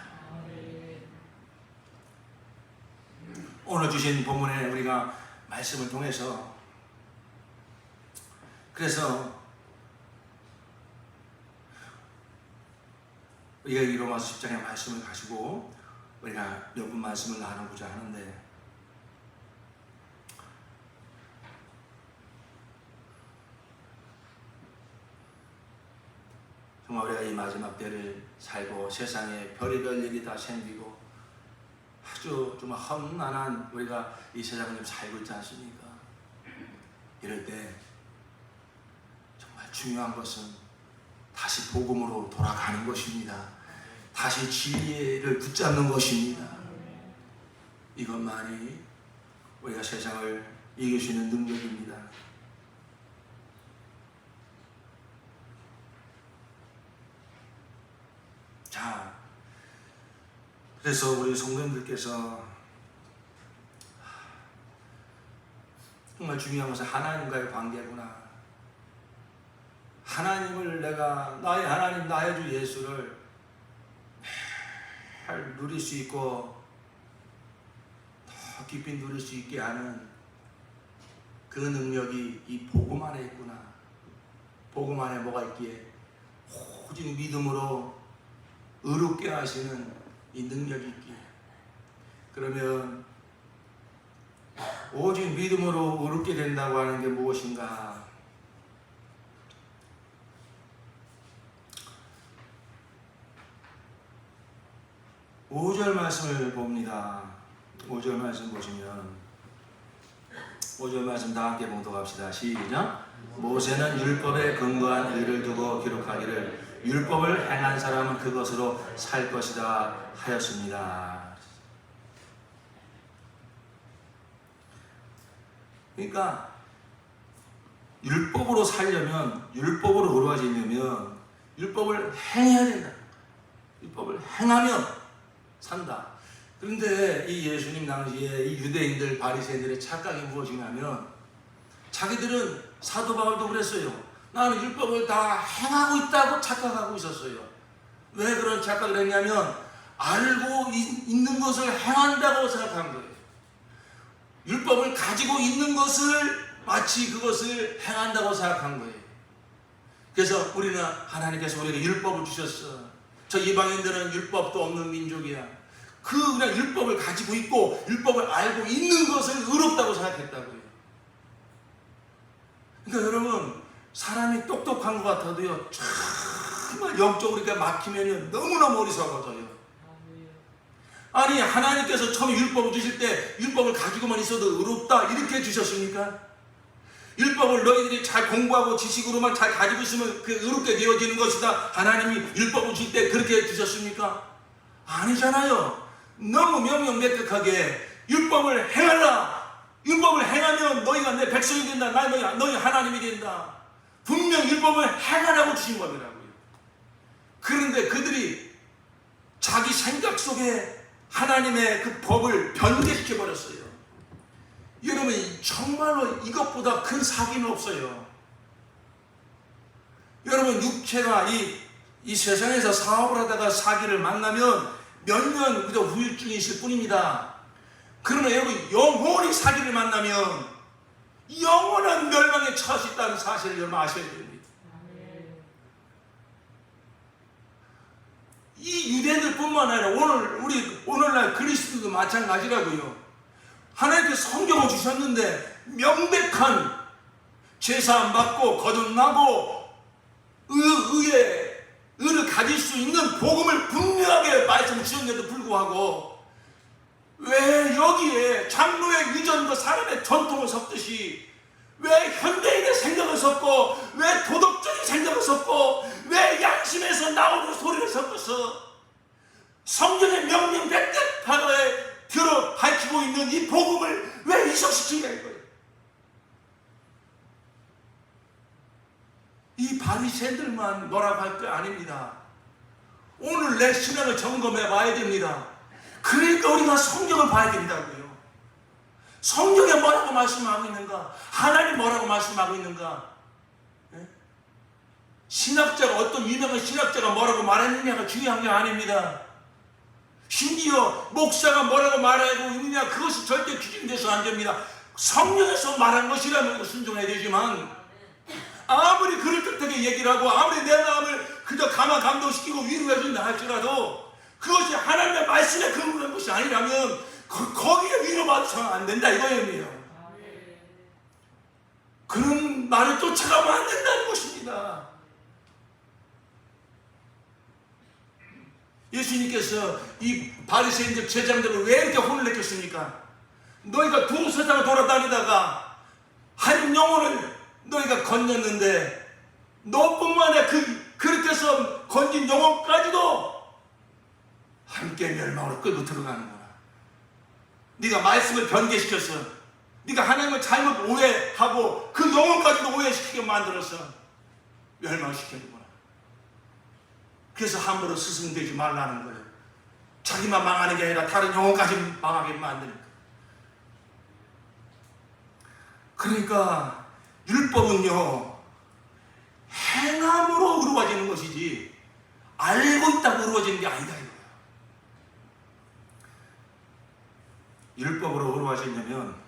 오늘 주신 본문에 우리가 말씀을 통해서 그래서 우리가 이 로마서 10장의 말씀을 가지고 우리가 몇 분 말씀을 나누고자 하는데, 정말 우리가 이 마지막 때를 살고 세상에 별의별 일이 다 생기고 아주 좀 험난한 우리가 이 세상을 좀 살고 있지 않습니까? 이럴 때 정말 중요한 것은 다시 복음으로 돌아가는 것입니다. 다시 진리를 붙잡는 것입니다. 이것만이 우리가 세상을 이길 수 있는 능력입니다. 자, 그래서 우리 성도님들께서 정말 중요한 것은 하나님과의 관계구나. 하나님을 내가 나의 하나님 나의 주 예수를 잘 누릴 수 있고 더 깊이 누릴 수 있게 하는 그 능력이 이 복음 안에 있구나. 복음 안에 뭐가 있기에 오직 믿음으로 의롭게 하시는 이 능력이 있기에, 그러면 오직 믿음으로 의롭게 된다고 하는 게 무엇인가? 5절 말씀을 봅니다. 5절 말씀 보시면 5절 말씀 다 함께 봉독합시다. 시작. 모세는 율법에 근거한 의를 두고 기록하기를 율법을 행한 사람은 그것으로 살 것이다 하였습니다. 그러니까 율법으로 살려면, 율법으로 의로워지려면 율법을 행해야 된다. 율법을 행하면 산다. 그런데 이 예수님 당시에 이 유대인들 바리새인들의 착각이 무엇이냐면, 자기들은 사도 바울도 그랬어요. 나는 율법을 다 행하고 있다고 착각하고 있었어요. 왜 그런 착각을 했냐면 알고 있는 것을 행한다고 생각한 거예요. 율법을 가지고 있는 것을 마치 그것을 행한다고 생각한 거예요. 그래서 우리는 하나님께서 우리에게 율법을 주셨어. 저 이방인들은 율법도 없는 민족이야. 그냥 율법을 가지고 있고 율법을 알고 있는 것을 의롭다고 생각했다고요. 그러니까 여러분, 사람이 똑똑한 것 같아도요, 정말 영적으로 이렇게 막히면 너무너무 어리석어져요. 아니, 하나님께서 처음에 율법을 주실 때 율법을 가지고만 있어도 의롭다 이렇게 주셨습니까? 율법을 너희들이 잘 공부하고 지식으로만 잘 가지고 있으면 그 의롭게 되어지는 것이다, 하나님이 율법을 줄 때 그렇게 주셨습니까? 아니잖아요. 너무 명명백백하게 율법을 행하라. 율법을 행하면 너희가 내 백성이 된다. 너희 하나님이 된다. 분명 율법을 행하라고 주신 법이라고요. 그런데 그들이 자기 생각 속에 하나님의 그 법을 변개시켜 버렸어요. 여러분, 정말로 이것보다 큰 사기는 없어요. 여러분, 육체가 이 세상에서 사업을 하다가 사기를 만나면 몇 년 그저 후유증이 있을 뿐입니다. 그러나 여러분, 영원히 사기를 만나면 영원한 멸망에 처할 수 있다는 사실을 여러분 아셔야 됩니다. 이 유대인들뿐만 아니라 오늘날 그리스도도 마찬가지라고요. 하나님께서 성경을 주셨는데 명백한 제사 받고 거듭나고 의를 가질 수 있는 복음을 분명하게 말씀 주셨는데도 불구하고 왜 여기에 장로의 유전과 사람의 전통을 섞듯이 왜 현대인의 생각을 섞고 왜 도덕적인 생각을 섞고 왜 양심에서 나오는 소리를 섞어서 성경의 명명백백하게 들어 밝히고 있는 이 복음을 왜 이석시키냐 이거예요. 이 바리새인들만 뭐라고 할 게 아닙니다. 오늘 내 신앙을 점검해 봐야 됩니다. 그러니까 우리가 성경을 봐야 된다고요. 성경에 뭐라고 말씀하고 있는가? 하나님 뭐라고 말씀하고 있는가? 예? 신학자가, 어떤 유명한 신학자가 뭐라고 말했느냐가 중요한 게 아닙니다. 심지어 목사가 뭐라고 말하고 있느냐, 그것이 절대 기준돼서 안 됩니다. 성령에서 말한 것이라면 순종해야 되지만, 아무리 그럴듯하게 얘기를 하고 아무리 내 마음을 그저 감동시키고 위로해 준다 할지라도 그것이 하나님의 말씀에 근거한 것이 아니라면 거기에 위로받아서는 안 된다 이거예요. 그런 말을 쫓아가면 안 된다는 것입니다. 예수님께서 이 바리새인들 제장들을 왜 이렇게 혼을 내켰습니까? 너희가 두 세상을 돌아다니다가 한 영혼을 너희가 건졌는데 너뿐만 아니라 그렇게 해서 건진 영혼까지도 함께 멸망으로 끌고 들어가는구나. 네가 말씀을 변개시켜서 네가 하나님을 잘못 오해하고 그 영혼까지도 오해시키게 만들어서 멸망시키는구나. 그래서 함부로 스승되지 말라는 거예요. 자기만 망하는 게 아니라 다른 영혼까지 망하게 만드니까. 그러니까 율법은요, 행함으로 이루어지는 것이지 알고 있다고 이루어지는 게 아니다 이거예요. 율법으로 이루어지려면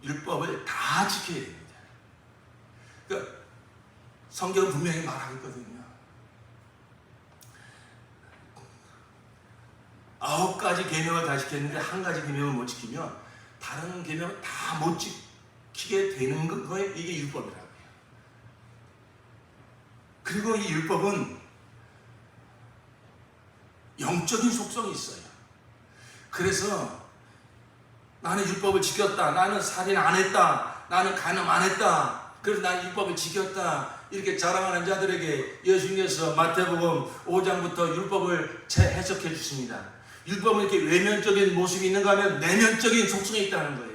율법을 다 지켜야 됩니다. 그러니까 성경은 분명히 말하고 있거든요. 9가지 계명을 다 지켰는데 한 가지 계명을 못 지키면 다른 계명을 다 못 지키게 되는 거예요. 이게 율법이라고 해요. 그리고 이 율법은 영적인 속성이 있어요. 그래서 나는 율법을 지켰다, 나는 살인 안 했다, 나는 간음 안 했다, 그래서 나는 율법을 지켰다 이렇게 자랑하는 자들에게 예수님께서 마태복음 5장부터 율법을 재해석해 주십니다. 율법은 이렇게 외면적인 모습이 있는가 하면 내면적인 속성이 있다는 거예요.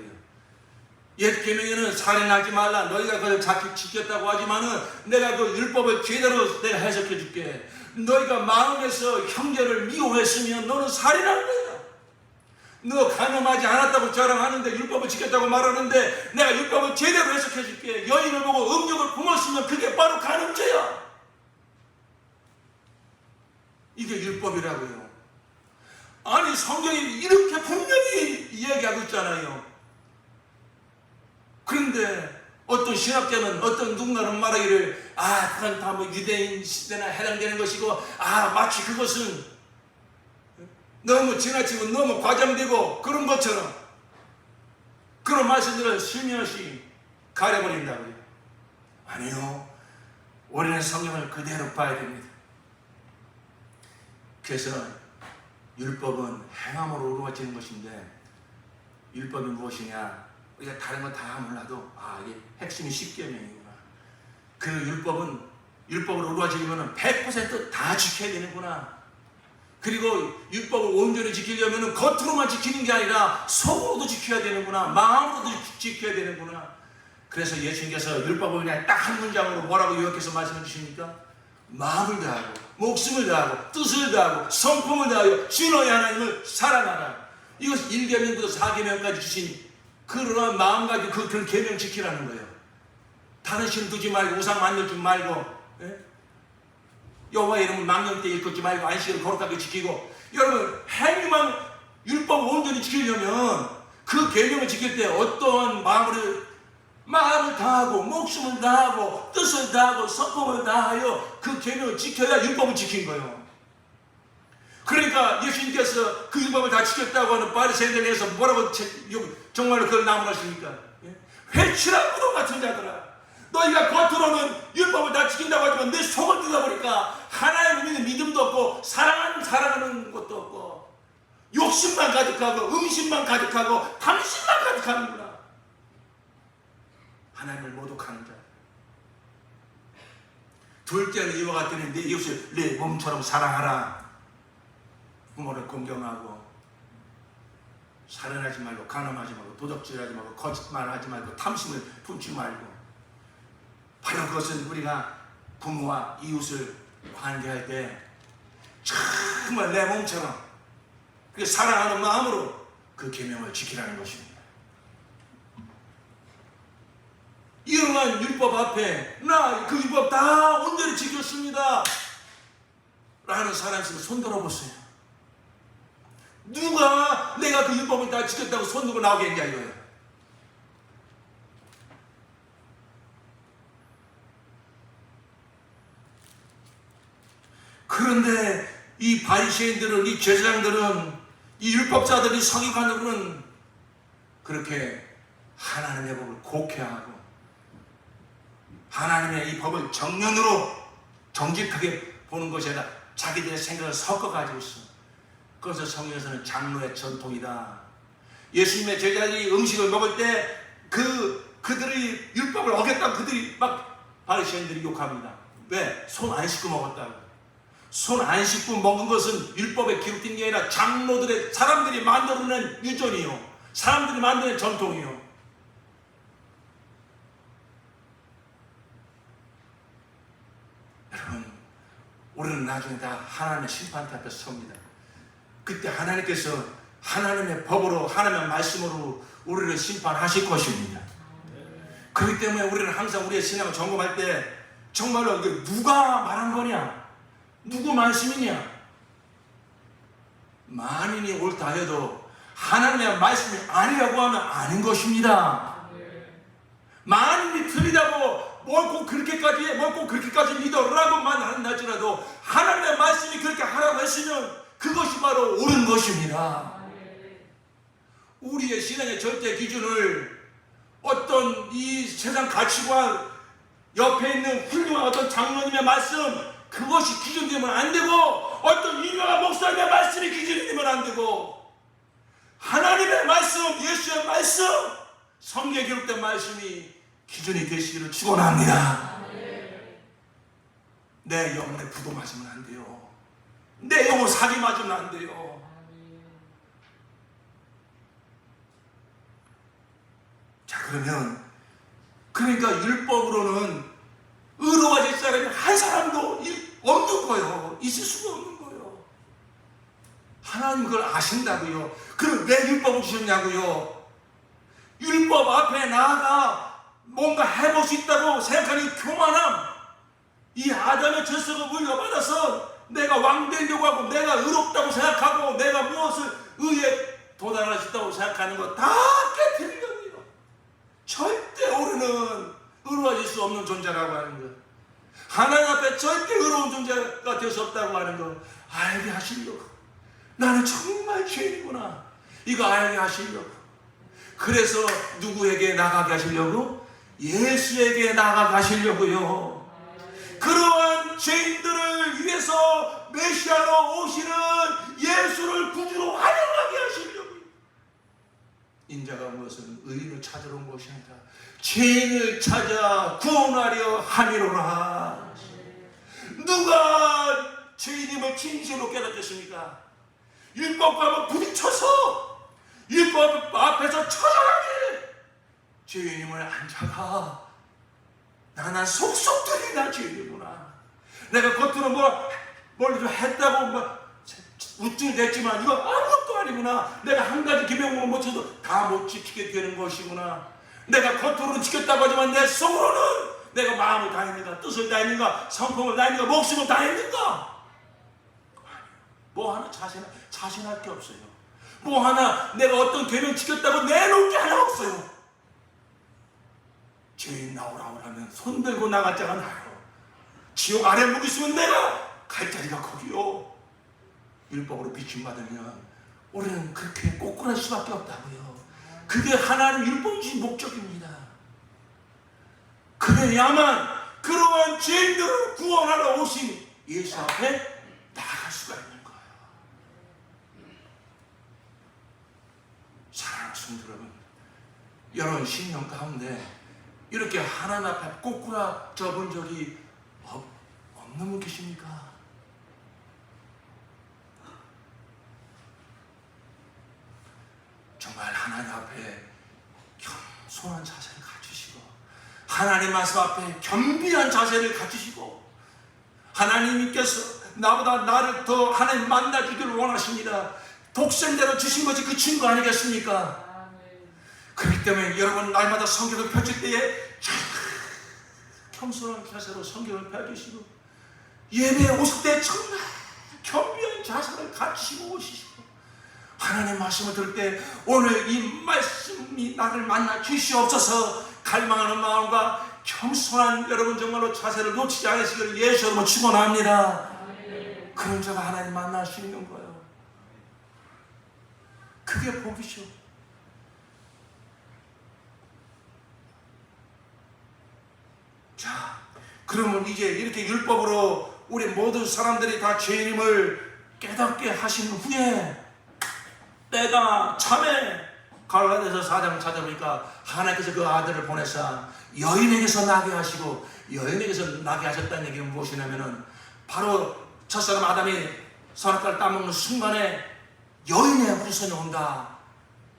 옛 계명에는 살인하지 말라, 너희가 그걸 지켰다고 하지만은 내가 그 율법을 제대로 내가 해석해 줄게. 너희가 마음에서 형제를 미워했으면 너는 살인한 거야. 너 간음하지 않았다고 자랑하는데 율법을 지켰다고 말하는데 내가 율법을 제대로 해석해 줄게. 여인을 보고 음욕을 품었으면 그게 바로 간음죄야. 이게 율법이라고요. 아니 성경이 이렇게 분명히 이야기하고 있잖아요. 그런데 어떤 신학자는, 어떤 누군가는 말하기를 그건 다 뭐 유대인 시대나 해당되는 것이고 마치 그것은 너무 지나치고 너무 과장되고 그런 것처럼 그런 말씀들을 슬며시 가려버린다고요. 아니요, 우리는 성경을 그대로 봐야 됩니다. 그래서 율법은 행함으로 이루어지는 것인데, 율법이 무엇이냐, 우리가 다른 건 다 몰라도 이게 핵심이 10계명이구나. 그 율법은 율법으로 이루어지려면 100% 다 지켜야 되는구나. 그리고 율법을 온전히 지키려면 겉으로만 지키는 게 아니라 속으로도 지켜야 되는구나, 마음으로도 지켜야 되는구나. 그래서 예수님께서 율법을 그냥 딱 한 문장으로 뭐라고 요약해서 말씀해 주십니까? 마음을 다하고 목숨을 다하고 뜻을 다하고 성품을 다하여 주 너희 하나님을 사랑하라. 이것이 1계명부터 4계명까지 주신 그러한 마음 가지고 그런 계명 지키라는 거예요. 다른 신 두지 말고 우상 만들지 말고, 여호와의 이름을 망령 때 일컫지 말고 안식일을 거룩하게 지키고. 여러분, 행위만 율법을 온전히 지키려면 그 계명을 지킬 때 어떠한 마음을 다하고 목숨을 다하고 뜻을 다하고 성품을 다하여 그 계명을 지켜야 율법을 지킨 거예요. 그러니까 예수님께서 그 율법을 다 지켰다고 하는 바리새인들에 대해서 뭐라고 정말로 그걸 나무라십니까? 회칠한 무덤 같은 자들아, 너희가 겉으로는 율법을 다 지킨다고 하지만 내 속을 뜯어보니까 하나님을 믿는 믿음도 없고 사랑하는 것도 없고 욕심만 가득하고 음심만 가득하고 탐심만 가득하는구나. 하나님을 모독하는 자. 둘째는 이와 같더니 내 이웃을 내 몸처럼 사랑하라. 부모를 공경하고 살인하지 말고 간음하지 말고 도적질하지 말고 거짓말하지 말고 탐심을 품지 말고. 바로 그것은 우리가 부모와 이웃을 관계할 때 정말 내 몸처럼 그 사랑하는 마음으로 그 계명을 지키라는 것입니다. 이러한 율법 앞에 나 그 율법 다 온전히 지켰습니다 라는 사람 있으면 손 들어보세요. 누가 내가 그 율법을 다 지켰다고 손 들고 나오겠냐 이거예요. 그런데 이 바리새인들은, 이 제사장들은, 이 율법자들이, 서기관들은 그렇게 하나님의 법을 곡해하고 하나님의 이 법을 정면으로 정직하게 보는 것이 아니라 자기들의 생각을 섞어가지고 있어. 그래서 성경에서는 장로의 전통이다. 예수님의 제자들이 음식을 먹을 때 그들이 율법을 어겼다고 그들이 막 바리새인들이 욕합니다. 왜? 손 안 씻고 먹었다고. 손 안 씻고 먹은 것은 율법에 기록된 게 아니라 장로들의, 사람들이 만들어낸 유전이요, 사람들이 만드는 전통이요. 여러분, 우리는 나중에 다 하나님의 심판대 앞에 섭니다. 그때 하나님께서 하나님의 법으로, 하나님의 말씀으로 우리를 심판하실 것입니다. 그렇기 때문에 우리는 항상 우리의 신앙을 점검할 때 정말로 이게 누가 말한 거냐, 누구 말씀이냐, 만인이 옳다 해도 하나님의 말씀이 아니라고 하면 아닌 것입니다. 만인이 틀리다고 뭘 꼭 그렇게까지 해, 뭘 꼭 그렇게까지 믿어라고만 한다 할지라도 하나님의 말씀이 그렇게 하라고 했으면 그것이 바로 옳은 것입니다. 우리의 신앙의 절대 기준을 어떤 이 세상 가치관, 옆에 있는 훌륭한 어떤 장로님의 말씀, 그것이 기준이 되면 안 되고, 어떤 유명한 목사님의 말씀이 기준이 되면 안 되고, 하나님의 말씀, 예수의 말씀, 성경에 기록된 말씀이 기준이 되시기를 축원합니다. 내 영혼에 부도 맞으면 안 돼요. 내 영혼 사기 맞으면 안 돼요. 자, 그러니까 율법으로는 의로워질 사람이 한 사람도 없는 거예요. 있을 수가 없는 거예요. 하나님 그걸 아신다고요. 그럼 왜 율법을 주셨냐고요. 율법 앞에 나아가 뭔가 해볼 수 있다고 생각하는 교만함, 이 아담의 죄성을 물려받아서 내가 왕 되려고 하고, 내가 의롭다고 생각하고, 내가 무엇을 의에 도달할 수 있다고 생각하는 거 다 깨트린 겁니다. 절대 우리는 의로워질 수 없는 존재라고 하는 것, 하나님 앞에 절대 의로운 존재가 될 수 없다고 하는 것 알게 하시려고, 나는 정말 죄인이구나 이거 알게 하시려고, 그래서 누구에게 나가게 하시려고? 예수에게 나가게 하시려고요. 그러한 죄인들을 위해서 메시아로 오시는 예수를 구주로 환영하게 하시려고. 인자가 무엇은 의인을 찾으러 온 것이 아니라 죄인을 찾아 구원하려 함이로라. 누가 죄인임을 진실로 깨닫겠습니까? 율법과 부딪혀서 율법 앞에서 처절하게 죄인임을 앉아가, 나는 속속들이 나 죄인이구나, 내가 겉으로 뭘 좀 했다고 우쭐댔지만 이거 아무것도 아니구나, 내가 한 가지 계명을 못 지켜도 다 못 지키게 되는 것이구나, 내가 겉으로는 지켰다고 하지만 내 속으로는 내가 마음을 다했는가, 뜻을 다했는가, 성품을 다했는가, 목숨을 다했는가. 뭐 하나 자신할 게 없어요. 뭐 하나 내가 어떤 계명 지켰다고 내놓을 게 하나 없어요. 죄인 나오라고 하면 손 들고 나갈 자가 나요. 지옥 아래 묵 있으면 내가 갈 자리가 거기요. 율법으로 비침받으면 우리는 그렇게 꼬꾸랄 수밖에 없다고요. 그게 하나님 율법이 주신 목적입니다. 그래야만 그러한 죄인들을 구원하러 오신 예수 앞에 나아갈 수가 있는 거예요. 사랑하는 성도 여러분, 여러분 신령 가운데 이렇게 하나님 앞에 꼬꾸라져 본 적이 없는 분 계십니까? 정말 하나님 앞에 겸손한 자세를 갖추시고, 하나님 말씀 앞에 겸비한 자세를 갖추시고, 하나님께서 나보다 나를 더 하나님 만나주기를 원하십니다. 독생대로 주신 것이 그 친구 아니겠습니까? 그렇기 때문에 여러분 날마다 성경을 펼칠 때에 겸손한 자세로 성경을 펼치시고 예배에 오실 때 정말 겸비한 자세를 갖추시고 오시고 하나님의 말씀을 들을 때 오늘 이 말씀이 나를 만나 주시옵소서 갈망하는 마음과 겸손한 여러분 정말로 자세를 놓치지 않으시기를 예수 이름으로 축원합니다. 그런 자가 하나님 만날 수 있는 거예요. 그게 복이죠. 자, 그러면 이제 이렇게 율법으로 우리 모든 사람들이 다 죄인임을 깨닫게 하신 후에 때가 참에 갈라디아서 4장 찾아보니까 하나님께서 그 아들을 보내사 여인에게서 나게 하시고 여인에게서 나게 하셨다는 얘기는 무엇이냐면은 바로 첫사람 아담이 선악과를 따먹는 순간에 여인의 후손이 온다.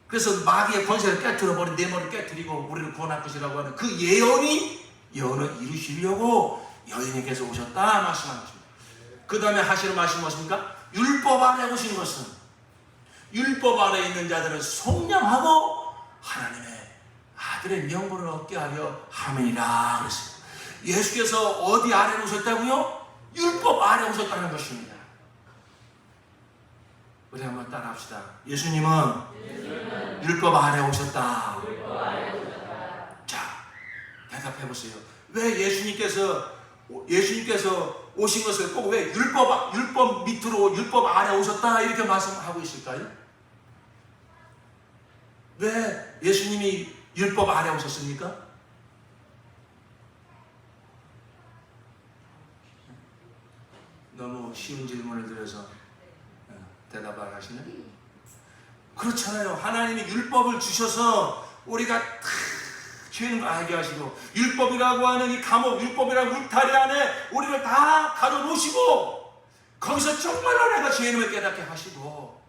그래서 마귀의 권세를 깨트려버린 내 머리를 깨트리고 우리를 구원할 것이라고 하는 그 예언을 이루시려고 여인에게서 오셨다 말씀하는 것입니다. 그 다음에 하시는 말씀이 무엇입니까? 율법 아래 오신 것은 율법 아래 있는 자들은 속량하고 하나님의 아들의 명분을 얻게 하려 함이니라 그랬어요. 예수께서 어디 아래 오셨다고요? 율법 아래 오셨다는 것입니다. 우리 한번 따라합시다. 예수님은 율법 아래 오셨다. 자, 대답해 보세요. 왜 예수님께서 오신 것을 꼭 왜 율법 밑으로 율법 아래 오셨다 이렇게 말씀하고 있을까요? 왜 예수님이 율법 아래 오셨습니까? 너무 쉬운 질문을 드려서 대답 안 하시네? 그렇잖아요. 하나님이 율법을 주셔서 우리가 죄인을 알게 하시고 율법이라고 하는 이 감옥, 율법이라는 울타리 안에 우리를 다 가둬놓으시고 거기서 정말로 내가 죄인임을 깨닫게 하시고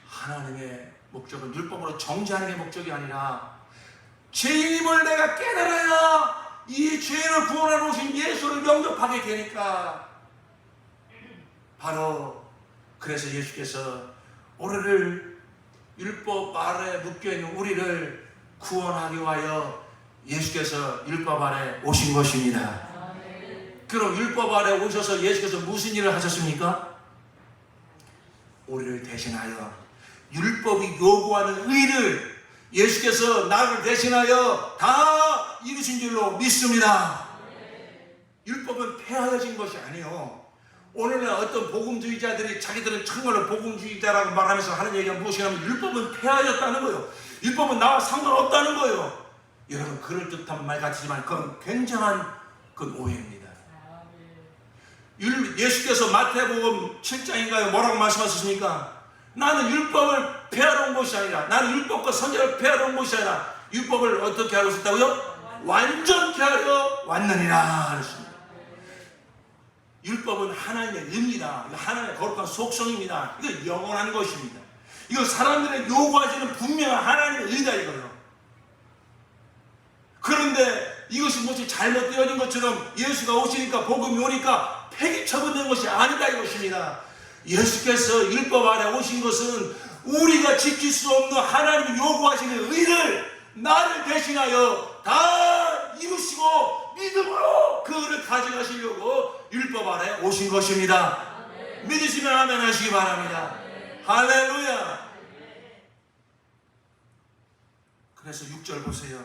하나님의 목적은 율법으로 정죄하는 게 목적이 아니라 죄인임을 내가 깨달아야 이 죄인을 구원하러 오신 예수를 영접하게 되니까 바로 그래서 예수께서 우리를 율법 아래 묶여있는 우리를 구원하기 위하여 예수께서 율법 아래 오신 것입니다. 그럼 율법 아래 오셔서 예수께서 무슨 일을 하셨습니까? 우리를 대신하여 율법이 요구하는 의를 예수께서 나를 대신하여 다 이루신 줄로 믿습니다. 율법은 폐하여진 것이 아니요. 오늘날 어떤 복음주의자들이 자기들은 정말로 복음주의자라고 말하면서 하는 얘기가 무엇이냐면 율법은 폐하였다는 거예요. 율법은 나와 상관없다는 거예요. 여러분 그럴듯한 말 같지만 그건 굉장한 그 오해입니다. 예수께서 마태복음 7장인가요? 뭐라고 말씀하셨습니까? 나는 율법을 폐하러 온 것이 아니라 나는 율법과 선지자를 폐하러 온 것이 아니라 율법을 어떻게 하고 있었다고요? 완전케 하려 왔느니라 그랬습니다. 율법은 하나님의 의입니다. 하나님의 거룩한 속성입니다. 이거 영원한 것입니다. 이거 사람들의 요구하시는 분명한 하나님의 의다 이거예요. 그런데 이것이 무엇이 잘못되어진 것처럼 예수가 오시니까 복음이 오니까 폐기 처분된 것이 아니다 이것입니다. 예수께서 율법 아래 오신 것은 우리가 지킬 수 없는 하나님이 요구하시는 의를 나를 대신하여 다 이루시고 믿음으로 그 의를 가져가시려고 율법 아래 오신 것입니다. 믿으시면 아멘 하시기 바랍니다. 할렐루야. 그래서 6절 보세요.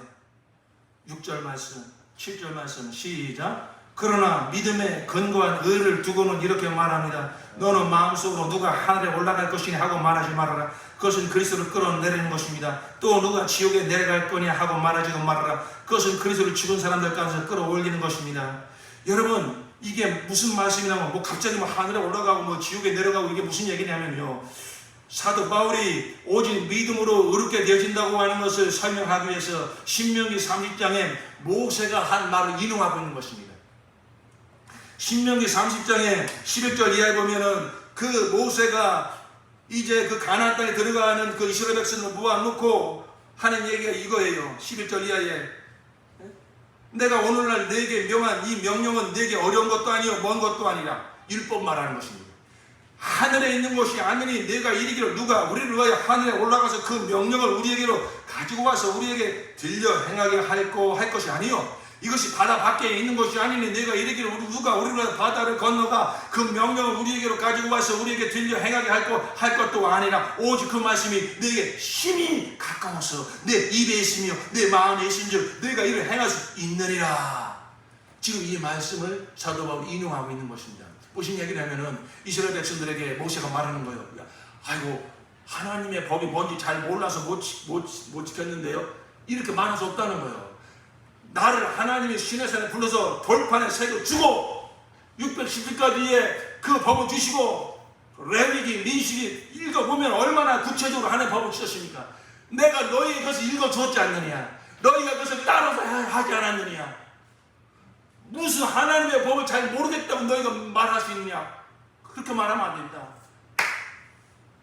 6절 말씀, 7절 말씀 시작. 그러나 믿음에 근거한 의를 두고는 이렇게 말합니다. 너는 마음속으로 누가 하늘에 올라갈 것이냐 하고 말하지 말아라. 그것은 그리스도를 끌어내리는 것입니다. 또 누가 지옥에 내려갈 거냐 하고 말하지도 말아라. 그것은 그리스도를 죽은 사람들 가운데서 끌어올리는 것입니다. 여러분 이게 무슨 말씀이냐면 갑자기 하늘에 올라가고 지옥에 내려가고 이게 무슨 얘기냐면요. 사도 바울이 오직 믿음으로 의롭게 되어진다고 하는 것을 설명하기 위해서 신명기 30장에 모세가 한 말을 인용하고 있는 것입니다. 신명기 30장에 11절 이하에 보면은 그 모세가 이제 그 가나안 땅에 들어가는 그 이스라엘 백성을 모아놓고 하는 얘기가 이거예요. 11절 이하에 내가 오늘날 네게 명한 이 명령은 네게 어려운 것도 아니요 먼 것도 아니라 율법 말하는 것입니다. 하늘에 있는 것이 아니니 내가 이르기를 누가 우리를 위하여 하늘에 올라가서 그 명령을 우리에게로 가지고 와서 우리에게 들려 행하게 할 것이 아니요 이것이 바다 밖에 있는 것이 아니니 내가 이르기를 누가 우리를 위하여 바다를 건너가 그 명령을 우리에게로 가지고 와서 우리에게 들려 행하게 할 것도 아니라 오직 그 말씀이 내게 심히 가까워서 내 입에 있으며 내 마음에 있은즉 내가 이를 행할 수 있느니라. 지금 이 말씀을 사도 바울이 인용하고 있는 것입니다. 무슨 얘기냐면은 이스라엘 백성들에게 모세가 말하는 거예요. 아이고 하나님의 법이 뭔지 잘 몰라서 못 지켰는데요. 이렇게 말할 수 없다는 거예요. 나를 하나님의 시내산에 불러서 돌판에 새겨 주고 610일까지의 그 법을 주시고 레위기 민수기 읽어보면 얼마나 구체적으로 하나님의 법을 주셨습니까? 내가 너희에게 그것을 읽어줬지 않느냐? 너희가 그것을 따라서 하지 않았느냐? 무슨 하나님의 법을 잘 모르겠다고 너희가 말할 수 있느냐? 그렇게 말하면 안 된다.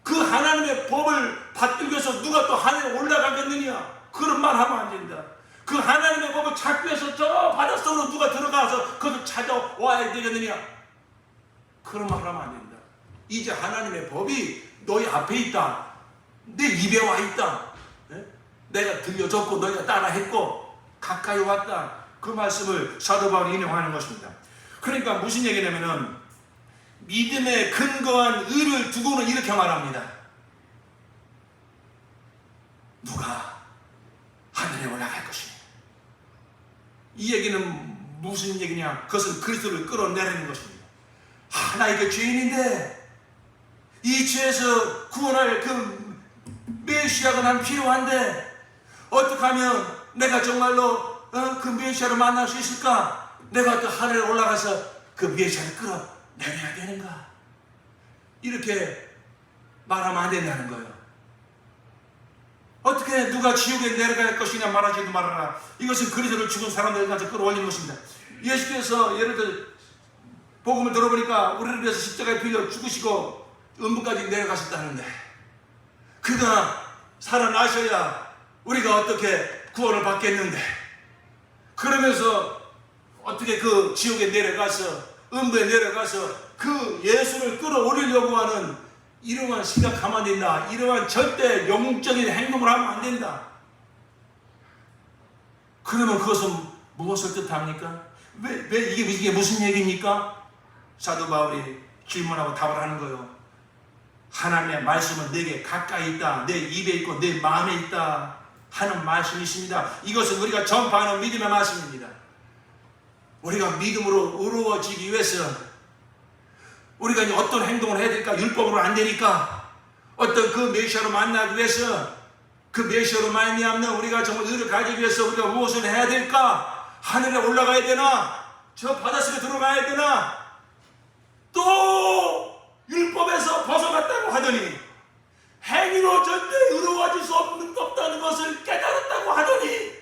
그 하나님의 법을 받들기 위해서 누가 또 하늘에 올라가겠느냐? 그런 말 하면 안 된다. 그 하나님의 법을 찾기 위해서 저 바닷속으로 누가 들어가서 그것을 찾아와야 되겠느냐? 그런 말 하면 안 된다. 이제 하나님의 법이 너희 앞에 있다. 내 입에 와 있다. 내가 들려줬고 너희가 따라했고 가까이 왔다. 그 말씀을 사도 바울이 인용하는 것입니다. 그러니까 무슨 얘기냐면은 믿음에 근거한 의를 두고는 이렇게 말합니다. 누가 하늘에 올라갈 것이냐. 이 얘기는 무슨 얘기냐? 그것은 그리스도를 끌어내리는 것입니다. 나 이게 죄인인데 이 죄에서 구원할 그 메시아가 난 필요한데 어떻게 하면 내가 정말로 그 메시아를 만날 수 있을까? 내가 또 하늘에 올라가서 그 메시아를 끌어내려야 되는가? 이렇게 말하면 안 된다는 거예요. 어떻게 누가 지옥에 내려갈 것이냐 말하지도 말아라. 이것은 그리스도를 죽은 사람들까지 끌어올린 것입니다. 예수께서 예를 들어 복음을 들어보니까 우리를 위해서 십자가에 빌려 죽으시고 음부까지 내려가셨다는데 그가 살아나셔야 우리가 어떻게 구원을 받겠는데 그러면서 어떻게 그 지옥에 내려가서 음부에 내려가서 그 예수를 끌어올리려고 하는 이러한 생각 가만히 있나? 이러한 절대 영웅적인 행동을 하면 안 된다. 그러면 그것은 무엇을 뜻합니까? 왜 이게 무슨 얘기입니까? 사도 바울이 질문하고 답을 하는 거예요. 하나님의 말씀은 내게 가까이 있다. 내 입에 있고 내 마음에 있다. 하는 말씀이 있습니다. 이것은 우리가 전파하는 믿음의 말씀입니다. 우리가 믿음으로 의로워지기 위해서 우리가 이제 어떤 행동을 해야 될까? 율법으로 안 되니까 어떤 그 메시아를 만나기 위해서 그 메시아로 말미암는 우리가 정말 의를 가지기 위해서 우리가 무엇을 해야 될까? 하늘에 올라가야 되나? 저 바닷속에 들어가야 되나? 또 율법에서 벗어났다고 하더니 행위로 절대 의로워질 수 없다는 것을 깨달았다고 하더니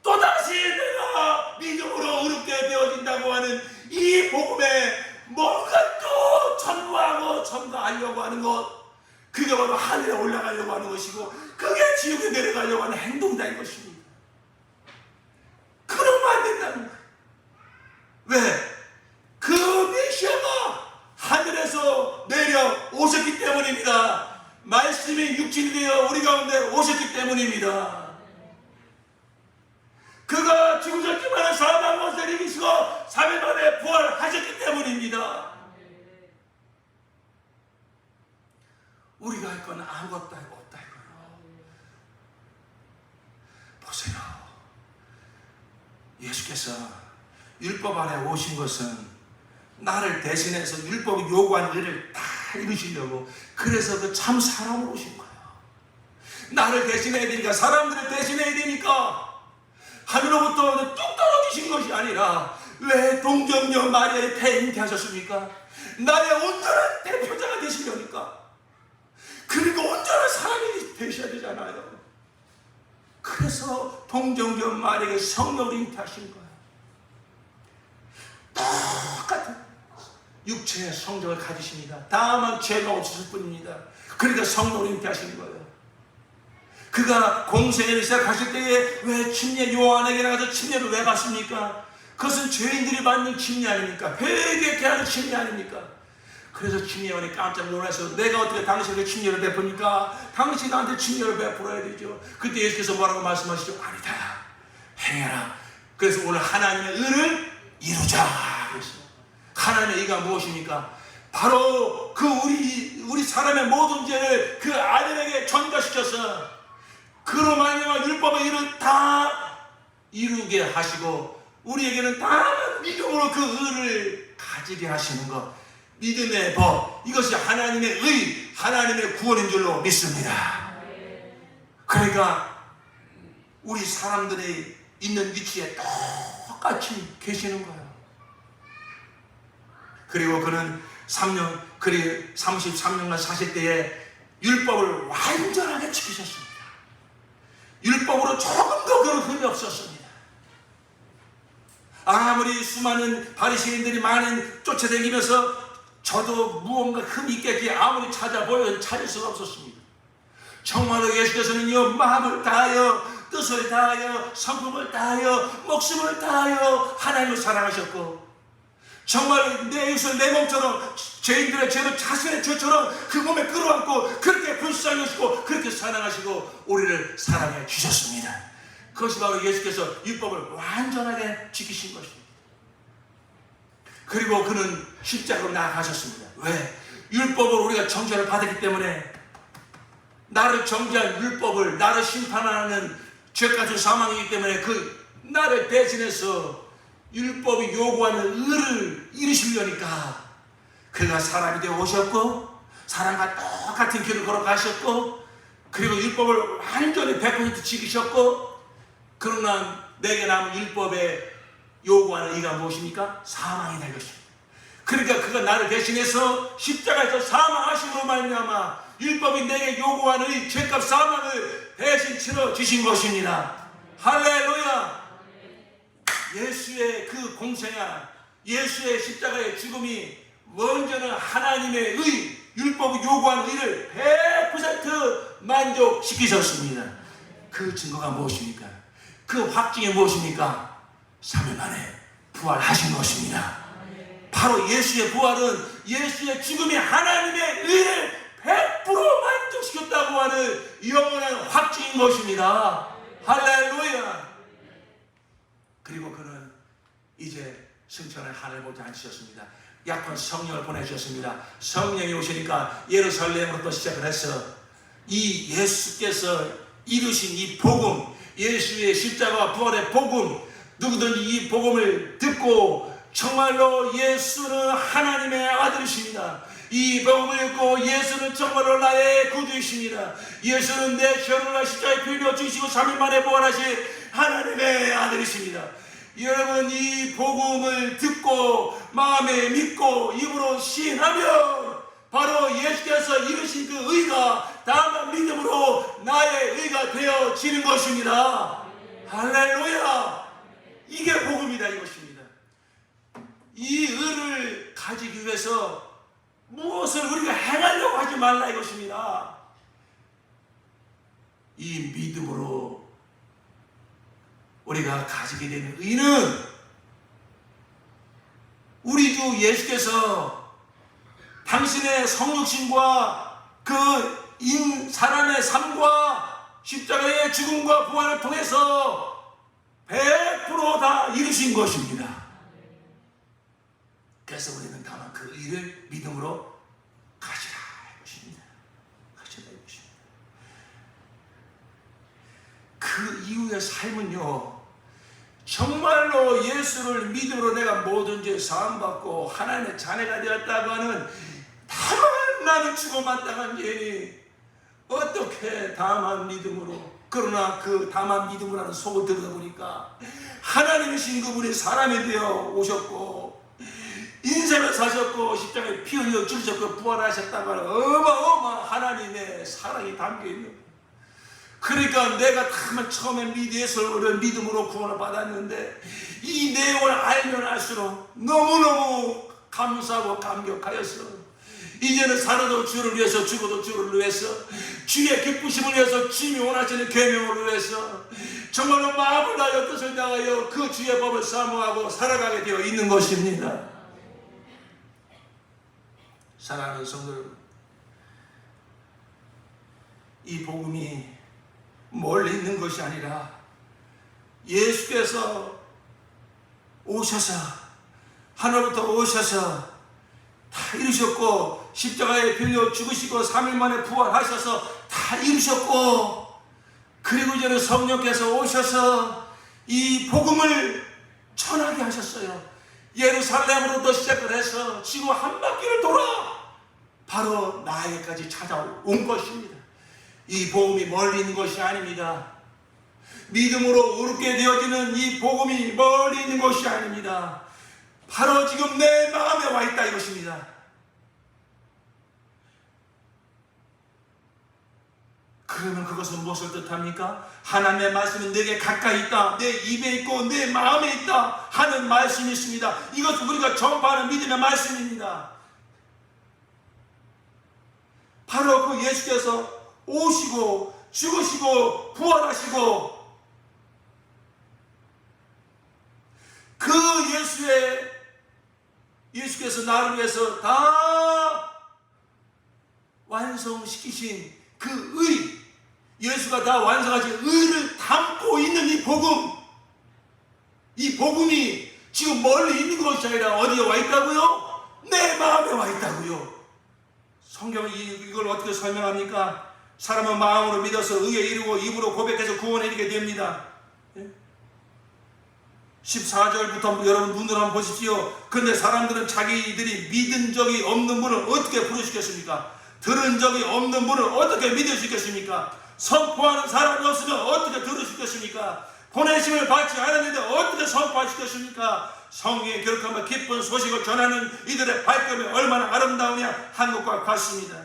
또다시 내가 믿음으로 의롭게 되어진다고 하는 이 복음에 뭔가 또 전가하려고 하는 것, 그게 바로 하늘에 올라가려고 하는 것이고 그게 지옥에 내려가려고 하는 행동이다 이것입니다. 그러면 안 된다는 거예요. 왜? 그 메시아가 하늘에서 내려오셨기 때문입니다. 말씀이 육신이 되어 우리 가운데 오셨기 때문입니다. 그가 죽으셨지만 사망 권세를 이기시고 3일 만에 부활하셨기 때문입니다. 우리가 할 건 아무것도 없다 이거예요. 보세요. 예수께서 율법 안에 오신 것은 나를 대신해서 율법이 요구한 일을 다 이루시려고, 그래서 그 참 사람으로 오신 거예요. 나를 대신해야 되니까, 사람들을 대신해야 되니까 하늘로부터 뚝 떨어지신 것이 아니라 왜 동정녀 마리아의 폐에 잉태하셨습니까? 나의 온전한 대표자가 되시려니까. 그러니까 온전한 사람이 되셔야 되잖아요. 그래서 동정녀 마리아에게 성령을 잉태하신 거예요. 똑같은 육체의 성정을 가지십니다. 다만 죄가 없으실 뿐입니다. 그러니까 성령을 잉태하신 거예요. 그가 공생애를 시작하실 때에 왜 침례 요한에게 나가서 침례를 왜 받습니까? 그것은 죄인들이 받는 침례 아닙니까? 회개케 하는 침례 아닙니까? 그래서 침례원이 깜짝 놀라서 내가 어떻게 당신에게 침례를 베풉니까? 당신이 나한테 침례를 베풀어야 되죠. 그때 예수께서 뭐라고 말씀하시죠? 아니다, 행해라. 그래서 오늘 하나님의 의를 이루자. 하나님의 의가 무엇입니까? 바로 그 우리 사람의 모든 죄를 그 아들에게 전가시켜서 그로 말미암아 율법의 의를 다 이루게 하시고 우리에게는 다 믿음으로 그 의를 가지게 하시는 것, 믿음의 법, 이것이 하나님의 의, 하나님의 구원인 줄로 믿습니다. 그러니까 우리 사람들이 있는 위치에 똑같이 계시는 거예요. 그리고 그는 33년간 사실 때에 율법을 완전하게 지키셨습니다. 율법으로 조금도 그런 흠이 없었습니다. 아무리 수많은 바리새인들이 많은 쫓아다니면서 저도 무언가 흠이 있겠기에 아무리 찾아보여도 찾을 수가 없었습니다. 정말로 예수께서는요, 마음을 다하여 뜻을 다하여 성품을 다하여 목숨을 다하여 하나님을 사랑하셨고, 정말 내 이웃을 내 몸처럼 죄인들의 죄를 자신의 죄처럼 그 몸에 끌어안고 그렇게 불쌍히 여시고 그렇게 사랑하시고 우리를 사랑해 주셨습니다. 그것이 바로 예수께서 율법을 완전하게 지키신 것입니다. 그리고 그는 십자가로 나아가셨습니다. 왜? 율법을 우리가 정죄를 받았기 때문에 나를 정죄한 율법을, 나를 심판하는 죄까지 사망이기 때문에 그 나를 대신해서 율법이 요구하는 의를 이루시려니까 그가 사람이 되어 오셨고 사람과 똑같은 길을 걸어가셨고 그리고 율법을 완전히 100% 지키셨고, 그러나 내게 남은 율법에 요구하는 의가 무엇입니까? 사망이 될 것입니다. 그러니까 그가 나를 대신해서 십자가에서 사망하심으로 말미암아 율법이 내게 요구하는 이 죄값 사망을 대신 치러 주신 것입니다. 할렐루야! 예수의 그 공생활, 예수의 십자가의 죽음이 먼저는 하나님의 의, 율법이 요구하는 의를 100% 만족시키셨습니다. 그 증거가 무엇입니까? 그 확증이 무엇입니까? 3일 만에 부활하신 것입니다. 바로 예수의 부활은 예수의 죽음이 하나님의 의를 100% 만족시켰다고 하는 영원한 확증인 것입니다. 할렐루야! 그리고 그는 이제 승천을 하늘보지 않으셨습니다. 약혼 성령을 보내주셨습니다. 성령이 오시니까 예루살렘으로부터 시작을 해서 이 예수께서 이루신 이 복음, 예수의 십자가와 부활의 복음, 누구든지 이 복음을 듣고 정말로 예수는 하나님의 아들이십니다. 이 복음을 읽고 예수는 정말로 나의 구주이십니다. 예수는 내 죄를 십자가에 빌려 주시고 3일 만에 부활하신 하나님의 아들이십니다. 여러분, 이 복음을 듣고 마음에 믿고 입으로 시인하면 바로 예수께서 이루신 그 의가 다만 믿음으로 나의 의가 되어지는 것입니다. 할렐루야! 이게 복음이다, 이것입니다. 이 의를 가지기 위해서 무엇을 우리가 행하려고 하지 말라, 이것입니다. 이 믿음으로 우리가 가지게 되는 의는 우리 주 예수께서 당신의 성육신과 그 사람의 삶과 십자가의 죽음과 부활을 통해서 100% 다 이루신 것입니다. 그래서 우리는 다만 그 의를 믿음으로 가지라 이것입니다. 가지라 이것입니다. 그 이후의 삶은요, 정말로 예수를 믿음으로 내가 모든 죄 사함받고 하나님의 자녀가 되었다고 하는 다만 나는 죽어 마땅한 죄니 어떻게 다만 믿음으로, 그러나 그 다만 믿음으로 하는 속을 들어보니까 하나님이신 그분이 사람이 되어 오셨고 인생을 사셨고 십자가에 피 흘려 죽으셨고 부활하셨다고 하는 어마어마한 하나님의 사랑이 담겨있는, 그러니까 내가 다만 처음에 예수를 믿음으로 구원을 받았는데 이 내용을 알면 알수록 너무너무 감사하고 감격하였어. 이제는 살아도 주를 위해서 죽어도 주를 위해서 주의 기쁘심을 위해서 주님이 원하시는 계명을 위해서 정말로 마음을 다하여 뜻을 다하여 그 주의 법을 사모하고 살아가게 되어 있는 것입니다. 사랑하는 성도 여러분, 이 복음이 멀리 있는 것이 아니라 예수께서 오셔서 하늘부터 오셔서 다 이루셨고 십자가에 빌려 죽으시고 3일 만에 부활하셔서 다 이루셨고, 그리고 이제는 성령께서 오셔서 이 복음을 전하게 하셨어요. 예루살렘으로부터 시작을 해서 지구 한 바퀴를 돌아 바로 나에게까지 찾아온 것입니다. 이 복음이 멀리 있는 것이 아닙니다. 믿음으로 의롭게 되어지는 이 복음이 멀리 있는 것이 아닙니다. 바로 지금 내 마음에 와 있다 이것입니다. 그러면 그것은 무엇을 뜻합니까? 하나님의 말씀은 내게 가까이 있다, 내 입에 있고 내 마음에 있다 하는 말씀이 있습니다. 이것은 우리가 전파하는 믿음의 말씀입니다. 바로 그 예수께서 오시고 죽으시고 부활하시고 그 예수께서 나를 위해서 다 완성시키신 그 의, 예수가 다 완성하신 의를 담고 있는 이 복음, 이 복음이 지금 멀리 있는 것이 아니라 어디에 와 있다고요? 내 마음에 와 있다고요. 성경은 이걸 어떻게 설명합니까? 사람은 마음으로 믿어서 의에 이르고 입으로 고백해서 구원에 이르게 됩니다. 14절부터 여러분 눈으로 한번 보십시오. 그런데 사람들은 자기들이 믿은 적이 없는 분을 어떻게 부르시겠습니까? 들은 적이 없는 분을 어떻게 믿으시겠습니까? 선포하는 사람이 없으면 어떻게 들으시겠습니까? 보내심을 받지 않았는데 어떻게 선포하시겠습니까? 성경에 기록하면 기쁜 소식을 전하는 이들의 발걸음이 얼마나 아름다우냐 한 것과 같습니다.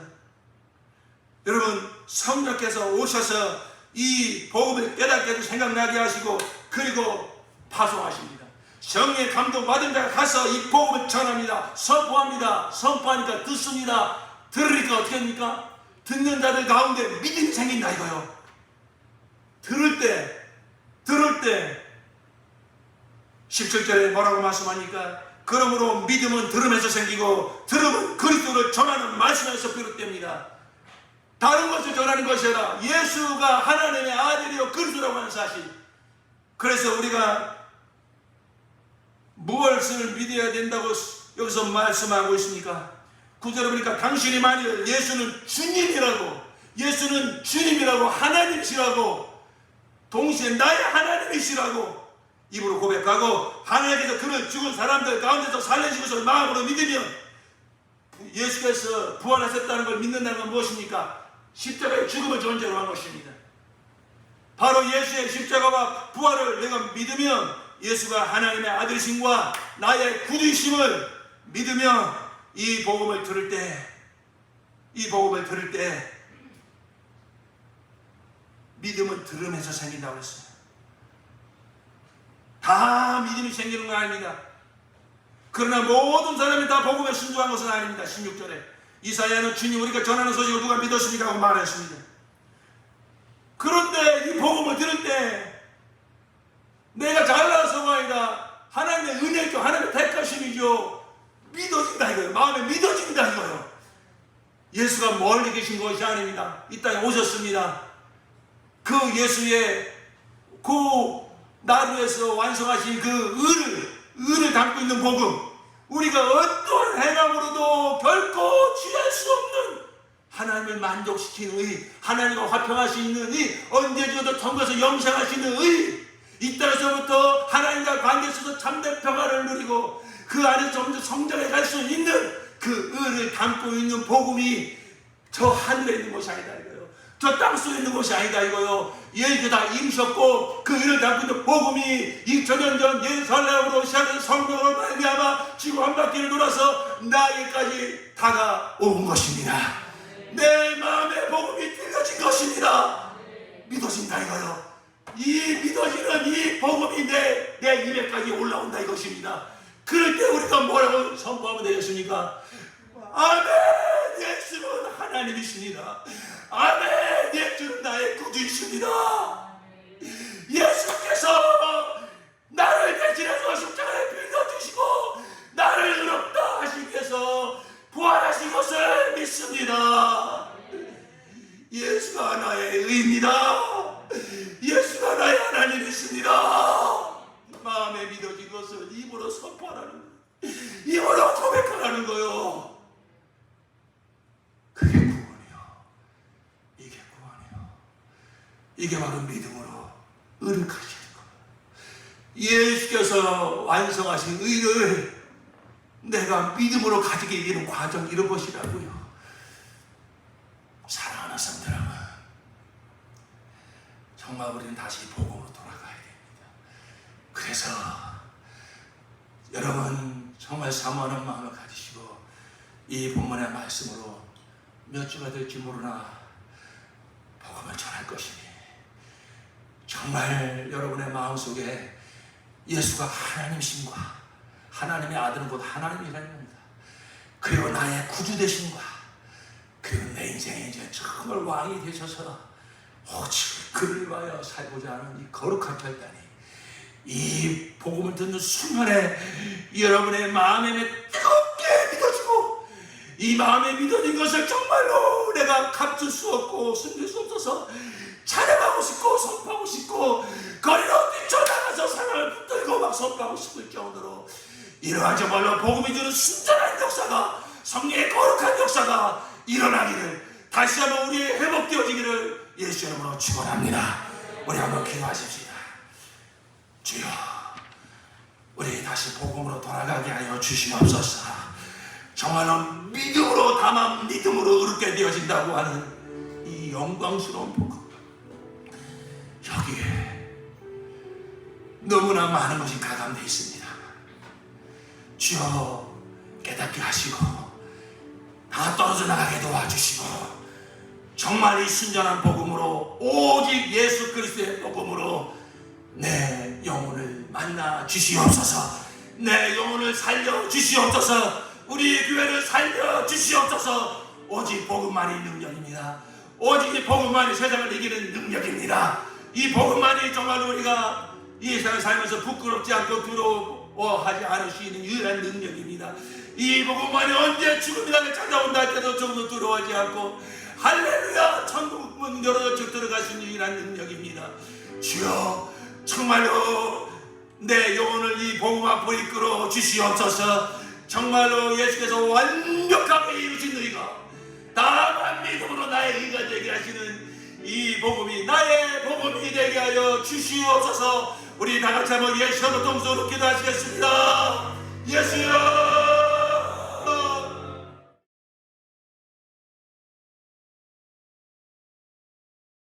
여러분, 성령께서 오셔서 이 복음을 깨닫게 해서 생각나게 하시고 그리고 파송하십니다. 성령의 감동 받은 자가 가서 이 복음을 전합니다. 선포합니다. 선포하니까 듣습니다. 들으니까 어떻게 합니까? 듣는 자들 가운데 믿음이 생긴다 이거요. 들을 때 17절에 뭐라고 말씀하니까 그러므로 믿음은 들음에서 생기고 들음은 그리스도를 전하는 말씀에서 비롯됩니다. 다른 것을 전하는 것이 아니라 예수가 하나님의 아들이요 그리스도라고 하는 사실. 그래서 우리가 무엇을 믿어야 된다고 여기서 말씀하고 있습니까? 9절에 보니까 당신이 만일 예수는 주님이라고 하나님이시라고 동시에 나의 하나님이시라고 입으로 고백하고 하나님께서 그를 죽은 사람들 가운데서 살리신 것을 마음으로 믿으면 예수께서 부활하셨다는 걸 믿는다는 건 무엇입니까? 십자가의 죽음을 존재로 한 것입니다. 바로 예수의 십자가와 부활을 내가 믿으면 예수가 하나님의 아들이심과 나의 구주이심을 믿으면 이 복음을 들을 때 믿음은 들음에서 생긴다고 했어요. 다 믿음이 생기는 건 아닙니다. 그러나 모든 사람이 다 복음에 순종한 것은 아닙니다. 16절에 이사야는 주님 우리가 전하는 소식을 누가 믿었습니까? 하고 말했습니다. 그런데 이 복음을 들을 때 내가 잘나서가 아니라 하나님의 은혜죠, 하나님의 택하심이죠. 믿어진다 이거예요. 마음에 믿어진다 이거예요. 예수가 멀리 계신 것이 아닙니다. 이 땅에 오셨습니다. 그 예수의 그 나를 위해서 완성하신 그 의를 담고 있는 복음, 우리가 어떤 행함으로도 결코 취할 수 없는 하나님을 만족시키는 의, 하나님과 화평할 수 있는 의, 언제 주어도 통과해서 영생하시는 의, 이 땅에서부터 하나님과 관계에서도 참된 평화를 누리고 그 안에서 점점 성장해 갈 수 있는 그 의를 담고 있는 복음이 저 하늘에 있는 것이 아니다 이거예요. 저 땅속에 있는 것이 아니다 이거요. 예수가 다 이루셨고 그 의를 담고 있는 복음이 2000년 전 예루살렘으로 시작된 성령으로 말미암아 지구 한 바퀴를 돌아서 나에게까지 다가온 것입니다. 내 마음의 복음이 들려진 것입니다. 믿어진다 이거요. 이 믿어지는 이 복음이 내 입에까지 올라온다 이것입니다. 그럴 때 우리가 뭐라고 선포하면 되겠습니까? 아멘! 예수는 하나님이십니다. 아멘! 예수는 나의 구주이십니다. 예수 예수가 나의 의입니다. 예수가 나의 하나님이십니다. 마음에 믿어진 것을 입으로 선포하라는 거예요. 입으로 고백하라는 거요. 그게 구원이요. 이게 구원이요. 이게 바로 믿음으로 의를 가지는 거예요. 예수께서 완성하신 의를 내가 믿음으로 가지게 되는 과정, 이런 것이라고요. 사랑하는 성도 여러분, 정말 우리는 다시 복음으로 돌아가야 됩니다. 그래서 여러분 정말 사모하는 마음을 가지시고 이 본문의 말씀으로 몇 주가 될지 모르나 복음을 전할 것이니 정말 여러분의 마음속에 예수가 하나님이심과 하나님의 아들은 곧 하나님이라는 겁니다. 그리고 나의 구주 되심과 그리고 내 인생에 이제 정말 왕이 되셔서 오직 그를 위하여 살고자 하는 이 거룩한 결단이 이 복음을 듣는 순간에 여러분의 마음에 뜨겁게 믿어지고 이 마음에 믿어진 것을 정말로 내가 감출 수 없고 숨길 수 없어서 찬양하고 싶고 선포하고 싶고 거리로 뛰쳐나가서 사랑을 붙들고 막 선포하고 싶을 정도로 이러한 정말로 복음이 주는 순전한 역사가, 성령의 거룩한 역사가 일어나기를, 다시 한번 우리의 회복되어지기를 예수 이름으로 축원합니다. 우리 한번 기도하십시다. 주여, 우리 다시 복음으로 돌아가게 하여 주시옵소서. 정말로 믿음으로 다만 믿음으로 얻게 되어진다고 하는 이 영광스러운 복음, 여기에 너무나 많은 것이 가감되어 있습니다. 주여, 깨닫게 하시고 다 떨어져 나가게 도와주시고 정말 이 순전한 복음으로, 오직 예수 그리스도의 복음으로 내 영혼을 만나 주시옵소서. 내 영혼을 살려 주시옵소서. 우리 교회를 살려 주시옵소서. 오직 복음만이 능력입니다. 오직 이 복음만이 세상을 이기는 능력입니다. 이 복음만이 정말 우리가 이 세상을 살면서 부끄럽지 않고 두려워하지 않을 수 있는 유일한 능력입니다. 이 복음만이 언제 죽음이 나를 찾아온다 할 때도 조금도 두려워하지 않고 할렐루야, 천국 문 열어져 들어갈 수 있는 유일한 능력입니다. 주여, 정말로 내 영혼을 이 복음 앞으로 이끌어 주시옵소서. 정말로 예수께서 완벽하게 이루신 의가, 다만 믿음으로 나의 의가 되게 하시는 이 복음이 나의 복음이 되게 하여 주시옵소서. 우리 다 같이 한번 예수로 동서로 기도하시겠습니다.